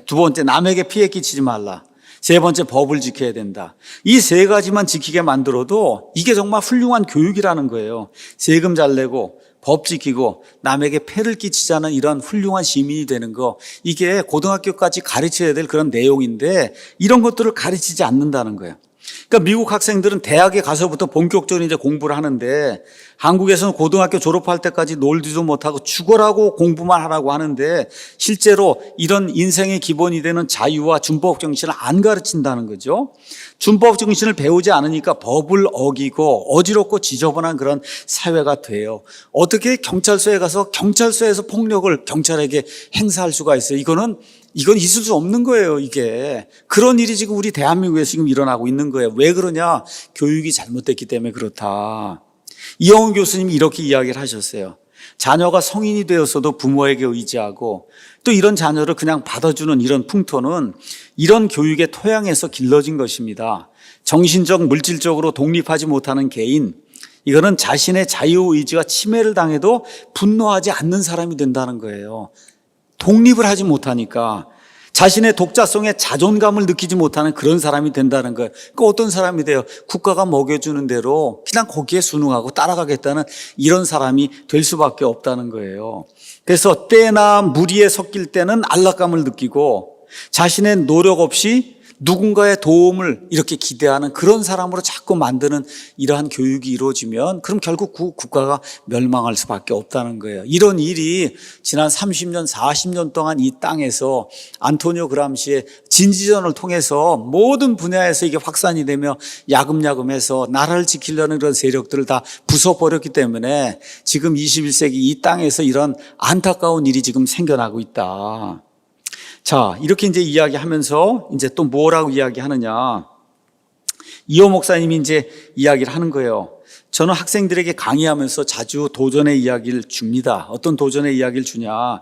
두 번째, 남에게 피해 끼치지 말라. 세 번째, 법을 지켜야 된다. 이 세 가지만 지키게 만들어도 이게 정말 훌륭한 교육이라는 거예요. 세금 잘 내고 법 지키고 남에게 폐를 끼치지 않은 이런 훌륭한 시민이 되는 거, 이게 고등학교까지 가르쳐야 될 그런 내용인데 이런 것들을 가르치지 않는다는 거예요. 그러니까 미국 학생들은 대학에 가서부터 본격적으로 이제 공부를 하는데 한국에서는 고등학교 졸업할 때까지 놀지도 못하고 죽어라고 공부만 하라고 하는데 실제로 이런 인생의 기본이 되는 자유와 준법 정신을 안 가르친다는 거죠. 준법 정신을 배우지 않으니까 법을 어기고 어지럽고 지저분한 그런 사회가 돼요. 어떻게 경찰서에 가서 경찰서에서 폭력을 경찰에게 행사할 수가 있어요? 이건 있을 수 없는 거예요, 이게. 그런 일이 지금 우리 대한민국에서 지금 일어나고 있는 거예요. 왜 그러냐? 교육이 잘못됐기 때문에 그렇다. 이영훈 교수님이 이렇게 이야기를 하셨어요. 자녀가 성인이 되었어도 부모에게 의지하고 또 이런 자녀를 그냥 받아주는 이런 풍토는 이런 교육의 토양에서 길러진 것입니다. 정신적, 물질적으로 독립하지 못하는 개인, 이거는 자신의 자유의지가 침해를 당해도 분노하지 않는 사람이 된다는 거예요. 독립을 하지 못하니까 자신의 독자성에 자존감을 느끼지 못하는 그런 사람이 된다는 거예요. 그러니까 어떤 사람이 돼요? 국가가 먹여주는 대로 그냥 거기에 순응하고 따라가겠다는 이런 사람이 될 수밖에 없다는 거예요. 그래서 때나 무리에 섞일 때는 안락감을 느끼고 자신의 노력 없이 누군가의 도움을 이렇게 기대하는 그런 사람으로 자꾸 만드는 이러한 교육이 이루어지면 그럼 결국 국가가 멸망할 수밖에 없다는 거예요. 이런 일이 지난 30년, 40년 동안 이 땅에서 안토니오 그람시의 진지전을 통해서 모든 분야에서 이게 확산이 되며 야금야금해서 나라를 지키려는 그런 세력들을 다 부숴버렸기 때문에 지금 21세기 이 땅에서 이런 안타까운 일이 지금 생겨나고 있다. 자, 이렇게 이제 이야기하면서 이제 또 뭐라고 이야기하느냐. 이호 목사님이 이제 이야기를 하는 거예요. 저는 학생들에게 강의하면서 자주 도전의 이야기를 줍니다. 어떤 도전의 이야기를 주냐.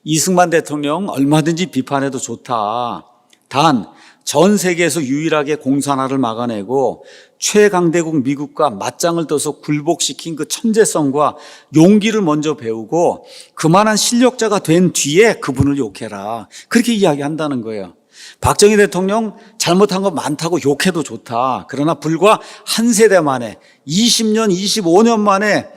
이승만 대통령 얼마든지 비판해도 좋다. 단, 전 세계에서 유일하게 공산화를 막아내고 최강대국 미국과 맞짱을 떠서 굴복시킨 그 천재성과 용기를 먼저 배우고 그만한 실력자가 된 뒤에 그분을 욕해라. 그렇게 이야기한다는 거예요. 박정희 대통령 잘못한 거 많다고 욕해도 좋다. 그러나 불과 한 세대 만에 20년, 25년 만에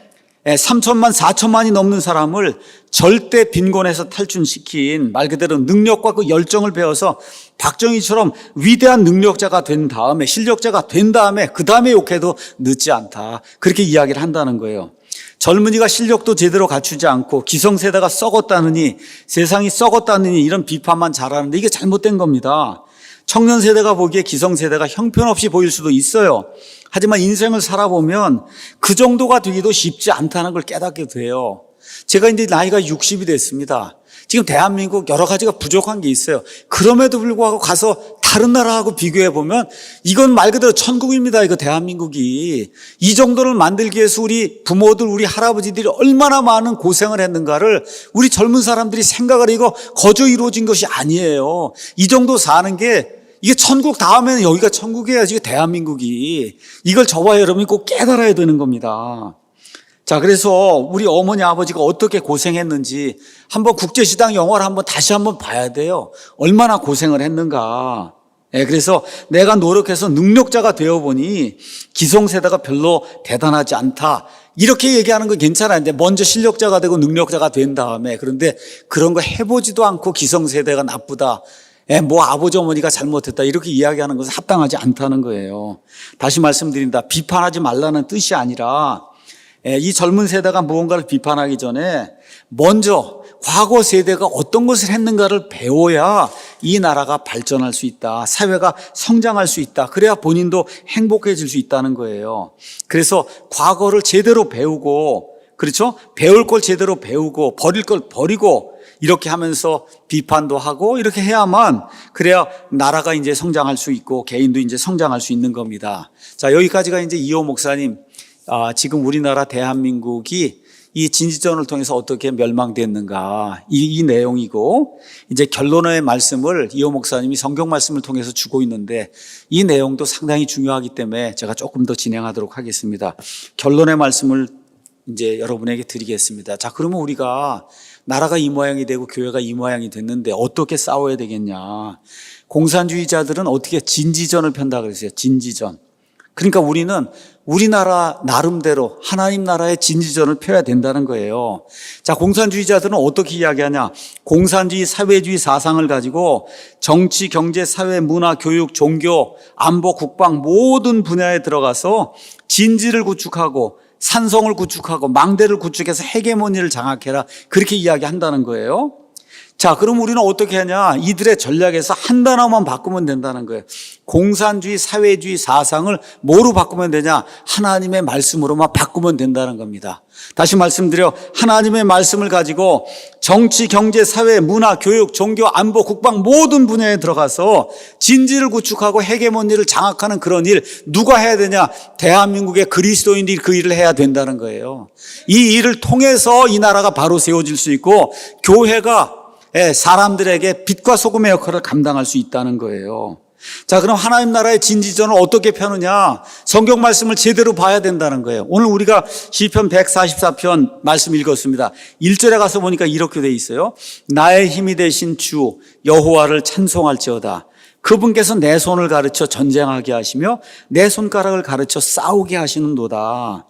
3천만, 4천만이 넘는 사람을 절대 빈곤에서 탈출시킨 말 그대로 능력과 그 열정을 배워서 박정희처럼 위대한 능력자가 된 다음에 실력자가 된 다음에 그 다음에 욕해도 늦지 않다. 그렇게 이야기를 한다는 거예요. 젊은이가 실력도 제대로 갖추지 않고 기성세대가 썩었다느니 세상이 썩었다느니 이런 비판만 잘하는데 이게 잘못된 겁니다. 청년 세대가 보기에 기성세대가 형편없이 보일 수도 있어요. 하지만 인생을 살아보면 그 정도가 되기도 쉽지 않다는 걸 깨닫게 돼요. 제가 이제 나이가 60이 됐습니다. 지금 대한민국 여러 가지가 부족한 게 있어요. 그럼에도 불구하고 가서 다른 나라하고 비교해 보면 이건 말 그대로 천국입니다. 이거 대한민국이. 이 정도를 만들기 위해서 우리 부모들, 우리 할아버지들이 얼마나 많은 고생을 했는가를 우리 젊은 사람들이 생각을 이거 거저 이루어진 것이 아니에요. 이 정도 사는 게 이게 천국 다음에는 여기가 천국이에요. 이게 대한민국이. 이걸 저와 여러분이 꼭 깨달아야 되는 겁니다. 자, 그래서 우리 어머니 아버지가 어떻게 고생했는지 한번 국제시당 영화를 다시 한번 봐야 돼요. 얼마나 고생을 했는가. 그래서 내가 노력해서 능력자가 되어보니 기성세대가 별로 대단하지 않다. 이렇게 얘기하는 건 괜찮아요. 먼저 실력자가 되고 능력자가 된 다음에. 그런데 그런 거 해보지도 않고 기성세대가 나쁘다. 아버지 어머니가 잘못했다. 이렇게 이야기하는 것은 합당하지 않다는 거예요. 다시 말씀드린다. 비판하지 말라는 뜻이 아니라 이 젊은 세대가 무언가를 비판하기 전에 먼저 과거 세대가 어떤 것을 했는가를 배워야 이 나라가 발전할 수 있다. 사회가 성장할 수 있다. 그래야 본인도 행복해질 수 있다는 거예요. 그래서 과거를 제대로 배우고, 그렇죠? 배울 걸 제대로 배우고 버릴 걸 버리고 이렇게 하면서 비판도 하고 이렇게 해야만 그래야 나라가 이제 성장할 수 있고 개인도 이제 성장할 수 있는 겁니다. 자, 여기까지가 이제 이호 목사님 지금 우리나라 대한민국이 이 진지전을 통해서 어떻게 멸망됐는가 이 내용이고 이제 결론의 말씀을 이호 목사님이 성경 말씀을 통해서 주고 있는데 이 내용도 상당히 중요하기 때문에 제가 조금 더 진행하도록 하겠습니다. 결론의 말씀을 이제 여러분에게 드리겠습니다. 자, 그러면 우리가 나라가 이 모양이 되고 교회가 이 모양이 됐는데 어떻게 싸워야 되겠냐. 공산주의자들은 어떻게 진지전을 편다 그랬어요. 진지전. 그러니까 우리는 우리나라 나름대로 하나님 나라의 진지전을 펴야 된다는 거예요. 자, 공산주의자들은 어떻게 이야기하냐? 공산주의, 사회주의 사상을 가지고 정치, 경제, 사회, 문화, 교육, 종교, 안보, 국방 모든 분야에 들어가서 진지를 구축하고 산성을 구축하고 망대를 구축해서 헤게모니를 장악해라. 그렇게 이야기한다는 거예요. 자, 그럼 우리는 어떻게 하냐? 이들의 전략에서 한 단어만 바꾸면 된다는 거예요. 공산주의, 사회주의 사상을 뭐로 바꾸면 되냐? 하나님의 말씀으로만 바꾸면 된다는 겁니다. 다시 말씀드려, 하나님의 말씀을 가지고 정치, 경제, 사회, 문화, 교육, 종교, 안보, 국방 모든 분야에 들어가서 진지를 구축하고 헤게모니를 장악하는 그런 일 누가 해야 되냐? 대한민국의 그리스도인들이 그 일을 해야 된다는 거예요. 이 일을 통해서 이 나라가 바로 세워질 수 있고 교회가 사람들에게 빛과 소금의 역할을 감당할 수 있다는 거예요. 자, 그럼 하나님 나라의 진지전을 어떻게 펴느냐? 성경 말씀을 제대로 봐야 된다는 거예요. 오늘 우리가 시편 144편 말씀 읽었습니다. 1절에 가서 보니까 이렇게 돼 있어요. 나의 힘이 되신 주 여호와를 찬송할지어다. 그분께서 내 손을 가르쳐 전쟁하게 하시며 내 손가락을 가르쳐 싸우게 하시는도다.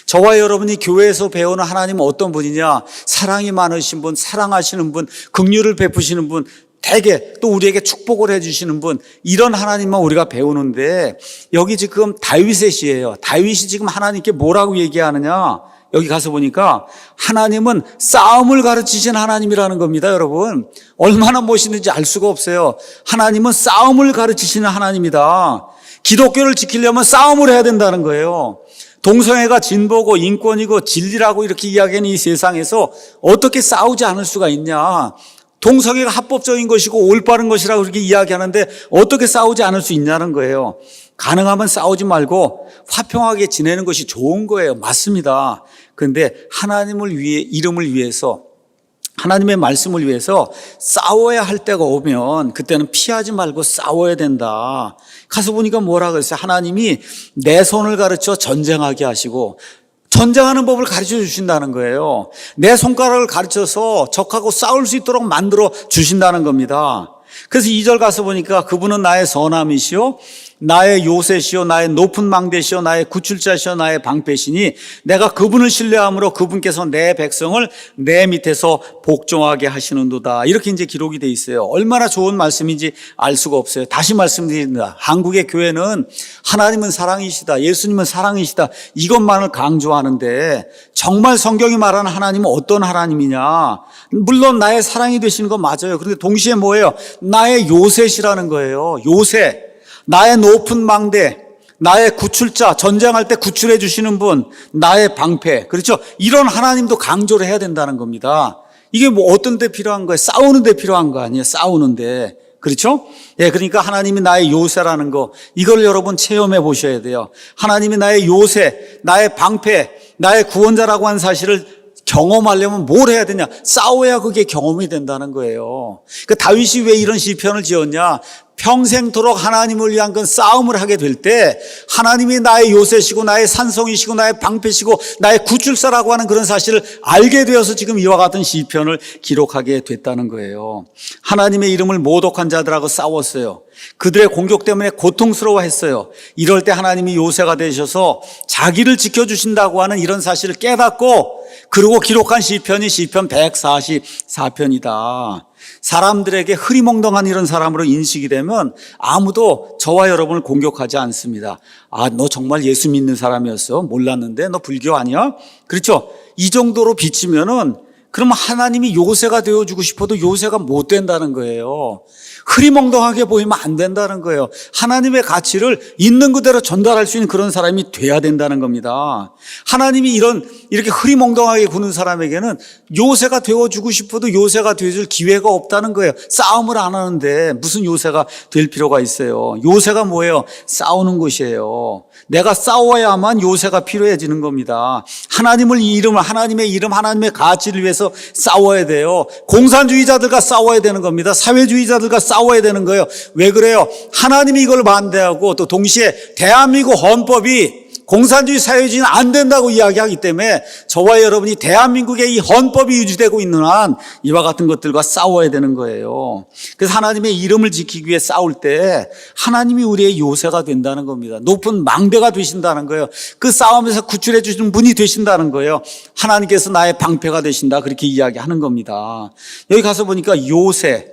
저와 여러분이 교회에서 배우는 하나님은 어떤 분이냐? 사랑이 많으신 분, 사랑하시는 분, 긍휼을 베푸시는 분, 대개 또 우리에게 축복을 해주시는 분, 이런 하나님만 우리가 배우는데 여기 지금 다윗의 시예요. 다윗이 지금 하나님께 뭐라고 얘기하느냐? 여기 가서 보니까 하나님은 싸움을 가르치신 하나님이라는 겁니다. 여러분, 얼마나 멋있는지 알 수가 없어요. 하나님은 싸움을 가르치시는 하나님이다. 기독교를 지키려면 싸움을 해야 된다는 거예요. 동성애가 진보고 인권이고 진리라고 이렇게 이야기하는 이 세상에서 어떻게 싸우지 않을 수가 있냐? 동성애가 합법적인 것이고 올바른 것이라고 그렇게 이야기하는데 어떻게 싸우지 않을 수 있냐는 거예요. 가능하면 싸우지 말고 화평하게 지내는 것이 좋은 거예요. 맞습니다. 그런데 하나님을 위해, 이름을 위해서, 하나님의 말씀을 위해서 싸워야 할 때가 오면 그때는 피하지 말고 싸워야 된다. 가서 보니까 뭐라 그랬어요? 하나님이 내 손을 가르쳐 전쟁하게 하시고 전쟁하는 법을 가르쳐 주신다는 거예요. 내 손가락을 가르쳐서 적하고 싸울 수 있도록 만들어 주신다는 겁니다. 그래서 2절 가서 보니까 그분은 나의 선함이시오 나의 요새시오 나의 높은 망대시오 나의 구출자시오 나의 방패시니 내가 그분을 신뢰함으로 그분께서 내 백성을 내 밑에서 복종하게 하시는도다. 이렇게 이제 기록이 돼 있어요. 얼마나 좋은 말씀인지 알 수가 없어요. 다시 말씀드립니다. 한국의 교회는 하나님은 사랑이시다, 예수님은 사랑이시다, 이것만을 강조하는데 정말 성경이 말하는 하나님은 어떤 하나님이냐? 물론 나의 사랑이 되시는 건 맞아요. 그런데 동시에 뭐예요? 나의 요새시라는 거예요. 요새, 나의 높은 망대, 나의 구출자, 전쟁할 때 구출해 주시는 분, 나의 방패. 그렇죠? 이런 하나님도 강조를 해야 된다는 겁니다. 이게 뭐 어떤 데 필요한 거예요? 싸우는 데 필요한 거 아니에요? 싸우는데. 그렇죠? 예, 그러니까 하나님이 나의 요새라는 거, 이걸 여러분 체험해 보셔야 돼요. 하나님이 나의 요새, 나의 방패, 나의 구원자라고 하는 사실을 경험하려면 뭘 해야 되냐? 싸워야 그게 경험이 된다는 거예요. 그 다윗이 왜 이런 시편을 지었냐? 평생토록 하나님을 위한 그 싸움을 하게 될 때 하나님이 나의 요새시고 나의 산성이시고 나의 방패시고 나의 구출사라고 하는 그런 사실을 알게 되어서 지금 이와 같은 시편을 기록하게 됐다는 거예요. 하나님의 이름을 모독한 자들하고 싸웠어요. 그들의 공격 때문에 고통스러워했어요. 이럴 때 하나님이 요새가 되셔서 자기를 지켜주신다고 하는 이런 사실을 깨닫고 그리고 기록한 시편이 시편 144편이다. 사람들에게 흐리멍덩한 이런 사람으로 인식이 되면 아무도 저와 여러분을 공격하지 않습니다. 아, 너 정말 예수 믿는 사람이었어? 몰랐는데 너 불교 아니야? 그렇죠? 이 정도로 비치면은 그러면 하나님이 요새가 되어주고 싶어도 요새가 못 된다는 거예요. 흐리멍덩하게 보이면 안 된다는 거예요. 하나님의 가치를 있는 그대로 전달할 수 있는 그런 사람이 돼야 된다는 겁니다. 하나님이 이렇게 흐리멍덩하게 구는 사람에게는 요새가 되어주고 싶어도 요새가 되어줄 기회가 없다는 거예요. 싸움을 안 하는데 무슨 요새가 될 필요가 있어요. 요새가 뭐예요? 싸우는 것이에요. 내가 싸워야만 요새가 필요해지는 겁니다. 하나님의 이름, 하나님의 가치를 위해서 싸워야 돼요. 공산주의자들과 싸워야 되는 겁니다. 사회주의자들과 싸워야 되는 거예요. 왜 그래요? 하나님이 이걸 반대하고 또 동시에 대한민국 헌법이 공산주의 사회주의는 안 된다고 이야기하기 때문에 저와 여러분이 대한민국의 이 헌법이 유지되고 있는 한 이와 같은 것들과 싸워야 되는 거예요. 그래서 하나님의 이름을 지키기 위해 싸울 때 하나님이 우리의 요새가 된다는 겁니다. 높은 망대가 되신다는 거예요. 그 싸움에서 구출해 주시는 분이 되신다는 거예요. 하나님께서 나의 방패가 되신다, 그렇게 이야기하는 겁니다. 여기 가서 보니까 요새,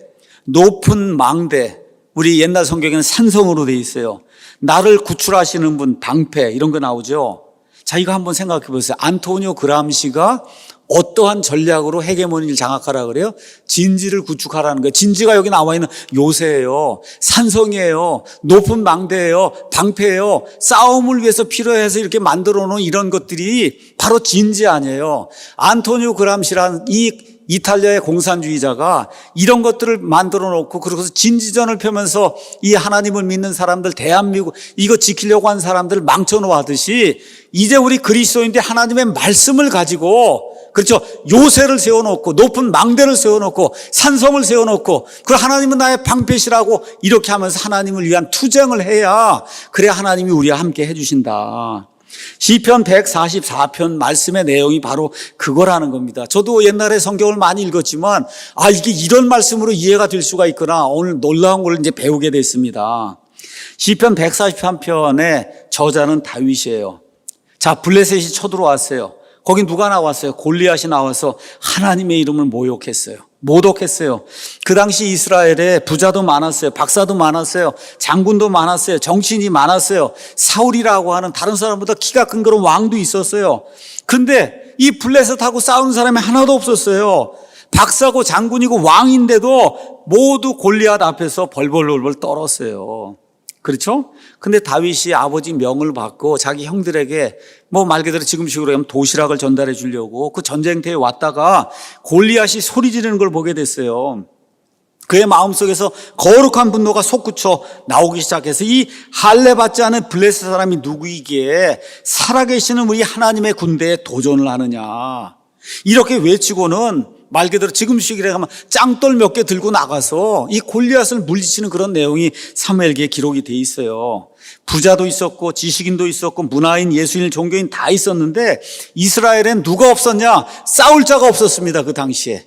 높은 망대, 우리 옛날 성경에는 산성으로 돼 있어요. 나를 구출하시는 분, 방패, 이런 거 나오죠. 자, 이거 한번 생각해 보세요. 안토니오 그람시가 어떠한 전략으로 헤게모니를 장악하라 그래요? 진지를 구축하라는 거예요. 진지가 여기 나와 있는 요새예요. 산성이에요. 높은 망대예요. 방패예요. 싸움을 위해서 필요해서 이렇게 만들어 놓은 이런 것들이 바로 진지 아니에요. 안토니오 그람시라는 이 이탈리아의 공산주의자가 이런 것들을 만들어 놓고 그러고서 진지전을 펴면서 이 하나님을 믿는 사람들, 대한민국 이거 지키려고 한 사람들을 망쳐 놓았듯이 이제 우리 그리스도인들이 하나님의 말씀을 가지고, 그렇죠, 요새를 세워놓고 높은 망대를 세워놓고 산성을 세워놓고 그 하나님은 나의 방패시라고 이렇게 하면서 하나님을 위한 투쟁을 해야, 그래야 하나님이 우리와 함께 해주신다. 시편 144편 말씀의 내용이 바로 그거라는 겁니다. 저도 옛날에 성경을 많이 읽었지만 이게 이런 말씀으로 이해가 될 수가 있구나, 오늘 놀라운 걸 이제 배우게 됐습니다. 시편 143편의 저자는 다윗이에요. 자, 블레셋이 쳐들어왔어요. 거기 누가 나왔어요? 골리앗이 나와서 하나님의 이름을 모독했어요. 그 당시 이스라엘에 부자도 많았어요. 박사도 많았어요. 장군도 많았어요. 정치인이 많았어요. 사울이라고 하는 다른 사람보다 키가 큰 그런 왕도 있었어요. 근데 이 블레셋하고 싸우는 사람이 하나도 없었어요. 박사고 장군이고 왕인데도 모두 골리앗 앞에서 벌벌벌 떨었어요. 그렇죠? 근데 다윗이 아버지 명을 받고 자기 형들에게 말 그대로 지금식으로 하면 도시락을 전달해 주려고 그 전쟁터에 왔다가 골리앗이 소리 지르는 걸 보게 됐어요. 그의 마음속에서 거룩한 분노가 솟구쳐 나오기 시작해서 이 할례 받지 않은 블레셋 사람이 누구이기에 살아계시는 우리 하나님의 군대에 도전을 하느냐, 이렇게 외치고는 말 그대로 지금식이라 하면 짱돌 몇 개 들고 나가서 이 골리앗을 물리치는 그런 내용이 사무엘기에 기록이 돼 있어요. 부자도 있었고 지식인도 있었고 문화인, 예수인, 종교인 다 있었는데 이스라엘엔 누가 없었냐? 싸울 자가 없었습니다. 그 당시에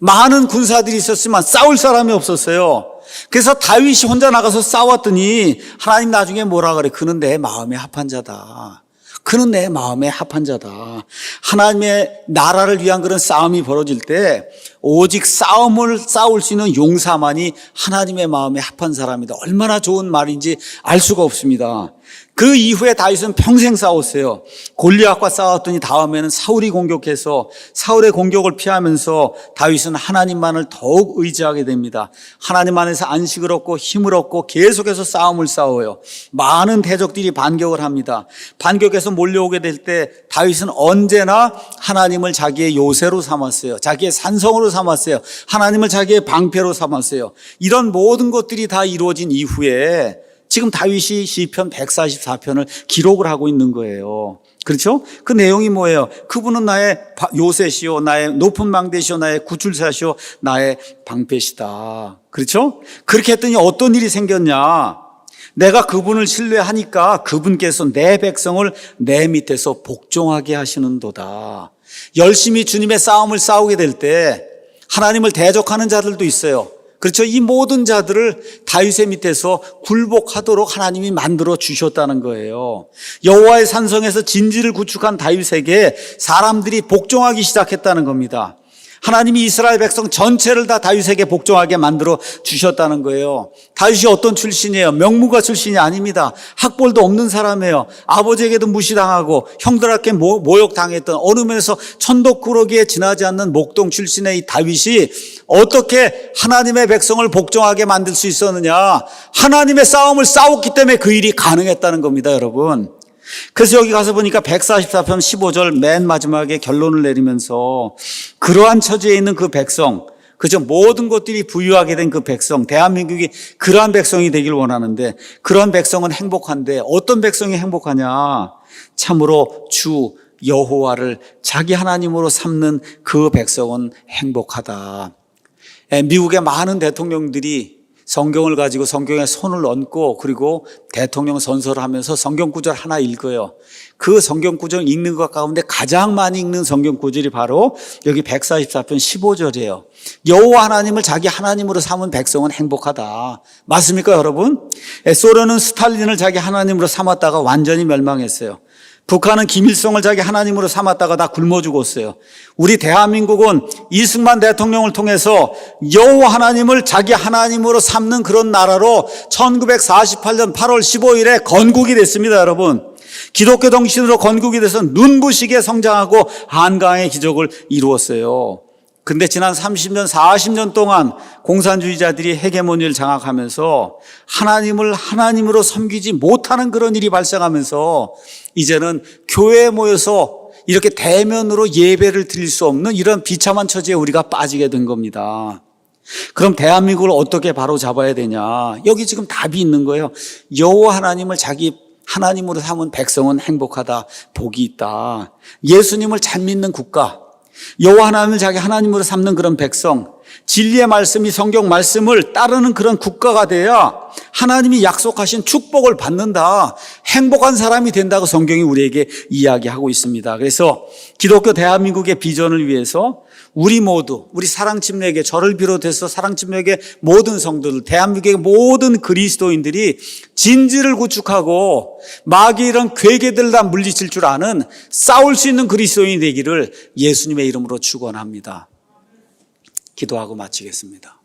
많은 군사들이 있었지만 싸울 사람이 없었어요. 그래서 다윗이 혼자 나가서 싸웠더니 하나님 나중에 뭐라 그래? 그는 내 마음에 합한 자다. 그는 내 마음에 합한 자다. 하나님의 나라를 위한 그런 싸움이 벌어질 때 오직 싸움을 싸울 수 있는 용사만이 하나님의 마음에 합한 사람이다. 얼마나 좋은 말인지 알 수가 없습니다. 그 이후에 다윗은 평생 싸웠어요. 골리앗과 싸웠더니 다음에는 사울이 공격해서 사울의 공격을 피하면서 다윗은 하나님만을 더욱 의지하게 됩니다. 하나님 안에서 안식을 얻고 힘을 얻고 계속해서 싸움을 싸워요. 많은 대적들이 반격을 합니다. 반격해서 몰려오게 될 때 다윗은 언제나 하나님을 자기의 요새로 삼았어요. 자기의 산성으로 삼았어요. 하나님을 자기의 방패로 삼았어요. 이런 모든 것들이 다 이루어진 이후에 지금 다윗이 시편 144편을 기록을 하고 있는 거예요. 그렇죠? 그 내용이 뭐예요? 그분은 나의 요새시오, 나의 높은 망대시오, 나의 구출사시오, 나의 방패시다. 그렇죠? 그렇게 했더니 어떤 일이 생겼냐? 내가 그분을 신뢰하니까 그분께서 내 백성을 내 밑에서 복종하게 하시는도다. 열심히 주님의 싸움을 싸우게 될 때 하나님을 대적하는 자들도 있어요. 그렇죠? 이 모든 자들을 다윗의 밑에서 굴복하도록 하나님이 만들어 주셨다는 거예요. 여호와의 산성에서 진지를 구축한 다윗에게 사람들이 복종하기 시작했다는 겁니다. 하나님이 이스라엘 백성 전체를 다 다윗에게 복종하게 만들어 주셨다는 거예요. 다윗이 어떤 출신이에요? 명문가 출신이 아닙니다. 학벌도 없는 사람이에요. 아버지에게도 무시당하고 형들에게 모욕당했던, 어느 면에서 천덕꾸러기에 지나지 않는 목동 출신의 이 다윗이 어떻게 하나님의 백성을 복종하게 만들 수 있었느냐? 하나님의 싸움을 싸웠기 때문에 그 일이 가능했다는 겁니다, 여러분. 그래서 여기 가서 보니까 144편 15절 맨 마지막에 결론을 내리면서 그러한 처지에 있는 그 백성, 그죠? 모든 것들이 부유하게 된 그 백성, 대한민국이 그러한 백성이 되길 원하는데 그러한 백성은 행복한데 어떤 백성이 행복하냐? 참으로 주 여호와를 자기 하나님으로 삼는 그 백성은 행복하다. 미국의 많은 대통령들이 성경을 가지고 성경에 손을 얹고 그리고 대통령 선서를 하면서 성경 구절 하나 읽어요. 그 성경 구절 읽는 것 가운데 가장 많이 읽는 성경 구절이 바로 여기 144편 15절이에요. 여호와 하나님을 자기 하나님으로 삼은 백성은 행복하다. 맞습니까, 여러분? 소련은 스탈린을 자기 하나님으로 삼았다가 완전히 멸망했어요. 북한은 김일성을 자기 하나님으로 삼았다가 다 굶어 죽었어요. 우리 대한민국은 이승만 대통령을 통해서 여호와 하나님을 자기 하나님으로 삼는 그런 나라로 1948년 8월 15일에 건국이 됐습니다, 여러분. 기독교 정신으로 건국이 돼서 눈부시게 성장하고 한강의 기적을 이루었어요. 근데 지난 30년, 40년 동안 공산주의자들이 헤게모니를 장악하면서 하나님을 하나님으로 섬기지 못하는 그런 일이 발생하면서 이제는 교회에 모여서 이렇게 대면으로 예배를 드릴 수 없는 이런 비참한 처지에 우리가 빠지게 된 겁니다. 그럼 대한민국을 어떻게 바로 잡아야 되냐? 여기 지금 답이 있는 거예요. 여호와 하나님을 자기 하나님으로 삼은 백성은 행복하다, 복이 있다. 예수님을 잘 믿는 국가, 여호와 하나님을 자기 하나님으로 삼는 그런 백성, 진리의 말씀이 성경 말씀을 따르는 그런 국가가 돼야 하나님이 약속하신 축복을 받는다, 행복한 사람이 된다고 성경이 우리에게 이야기하고 있습니다. 그래서 기독교 대한민국의 비전을 위해서 우리 모두, 우리 사랑침례교회, 저를 비롯해서 사랑침례교회 모든 성도들, 대한민국의 모든 그리스도인들이 진지를 구축하고 마귀 이런 괴계들 다 물리칠 줄 아는 싸울 수 있는 그리스도인이 되기를 예수님의 이름으로 축원합니다. 기도하고 마치겠습니다.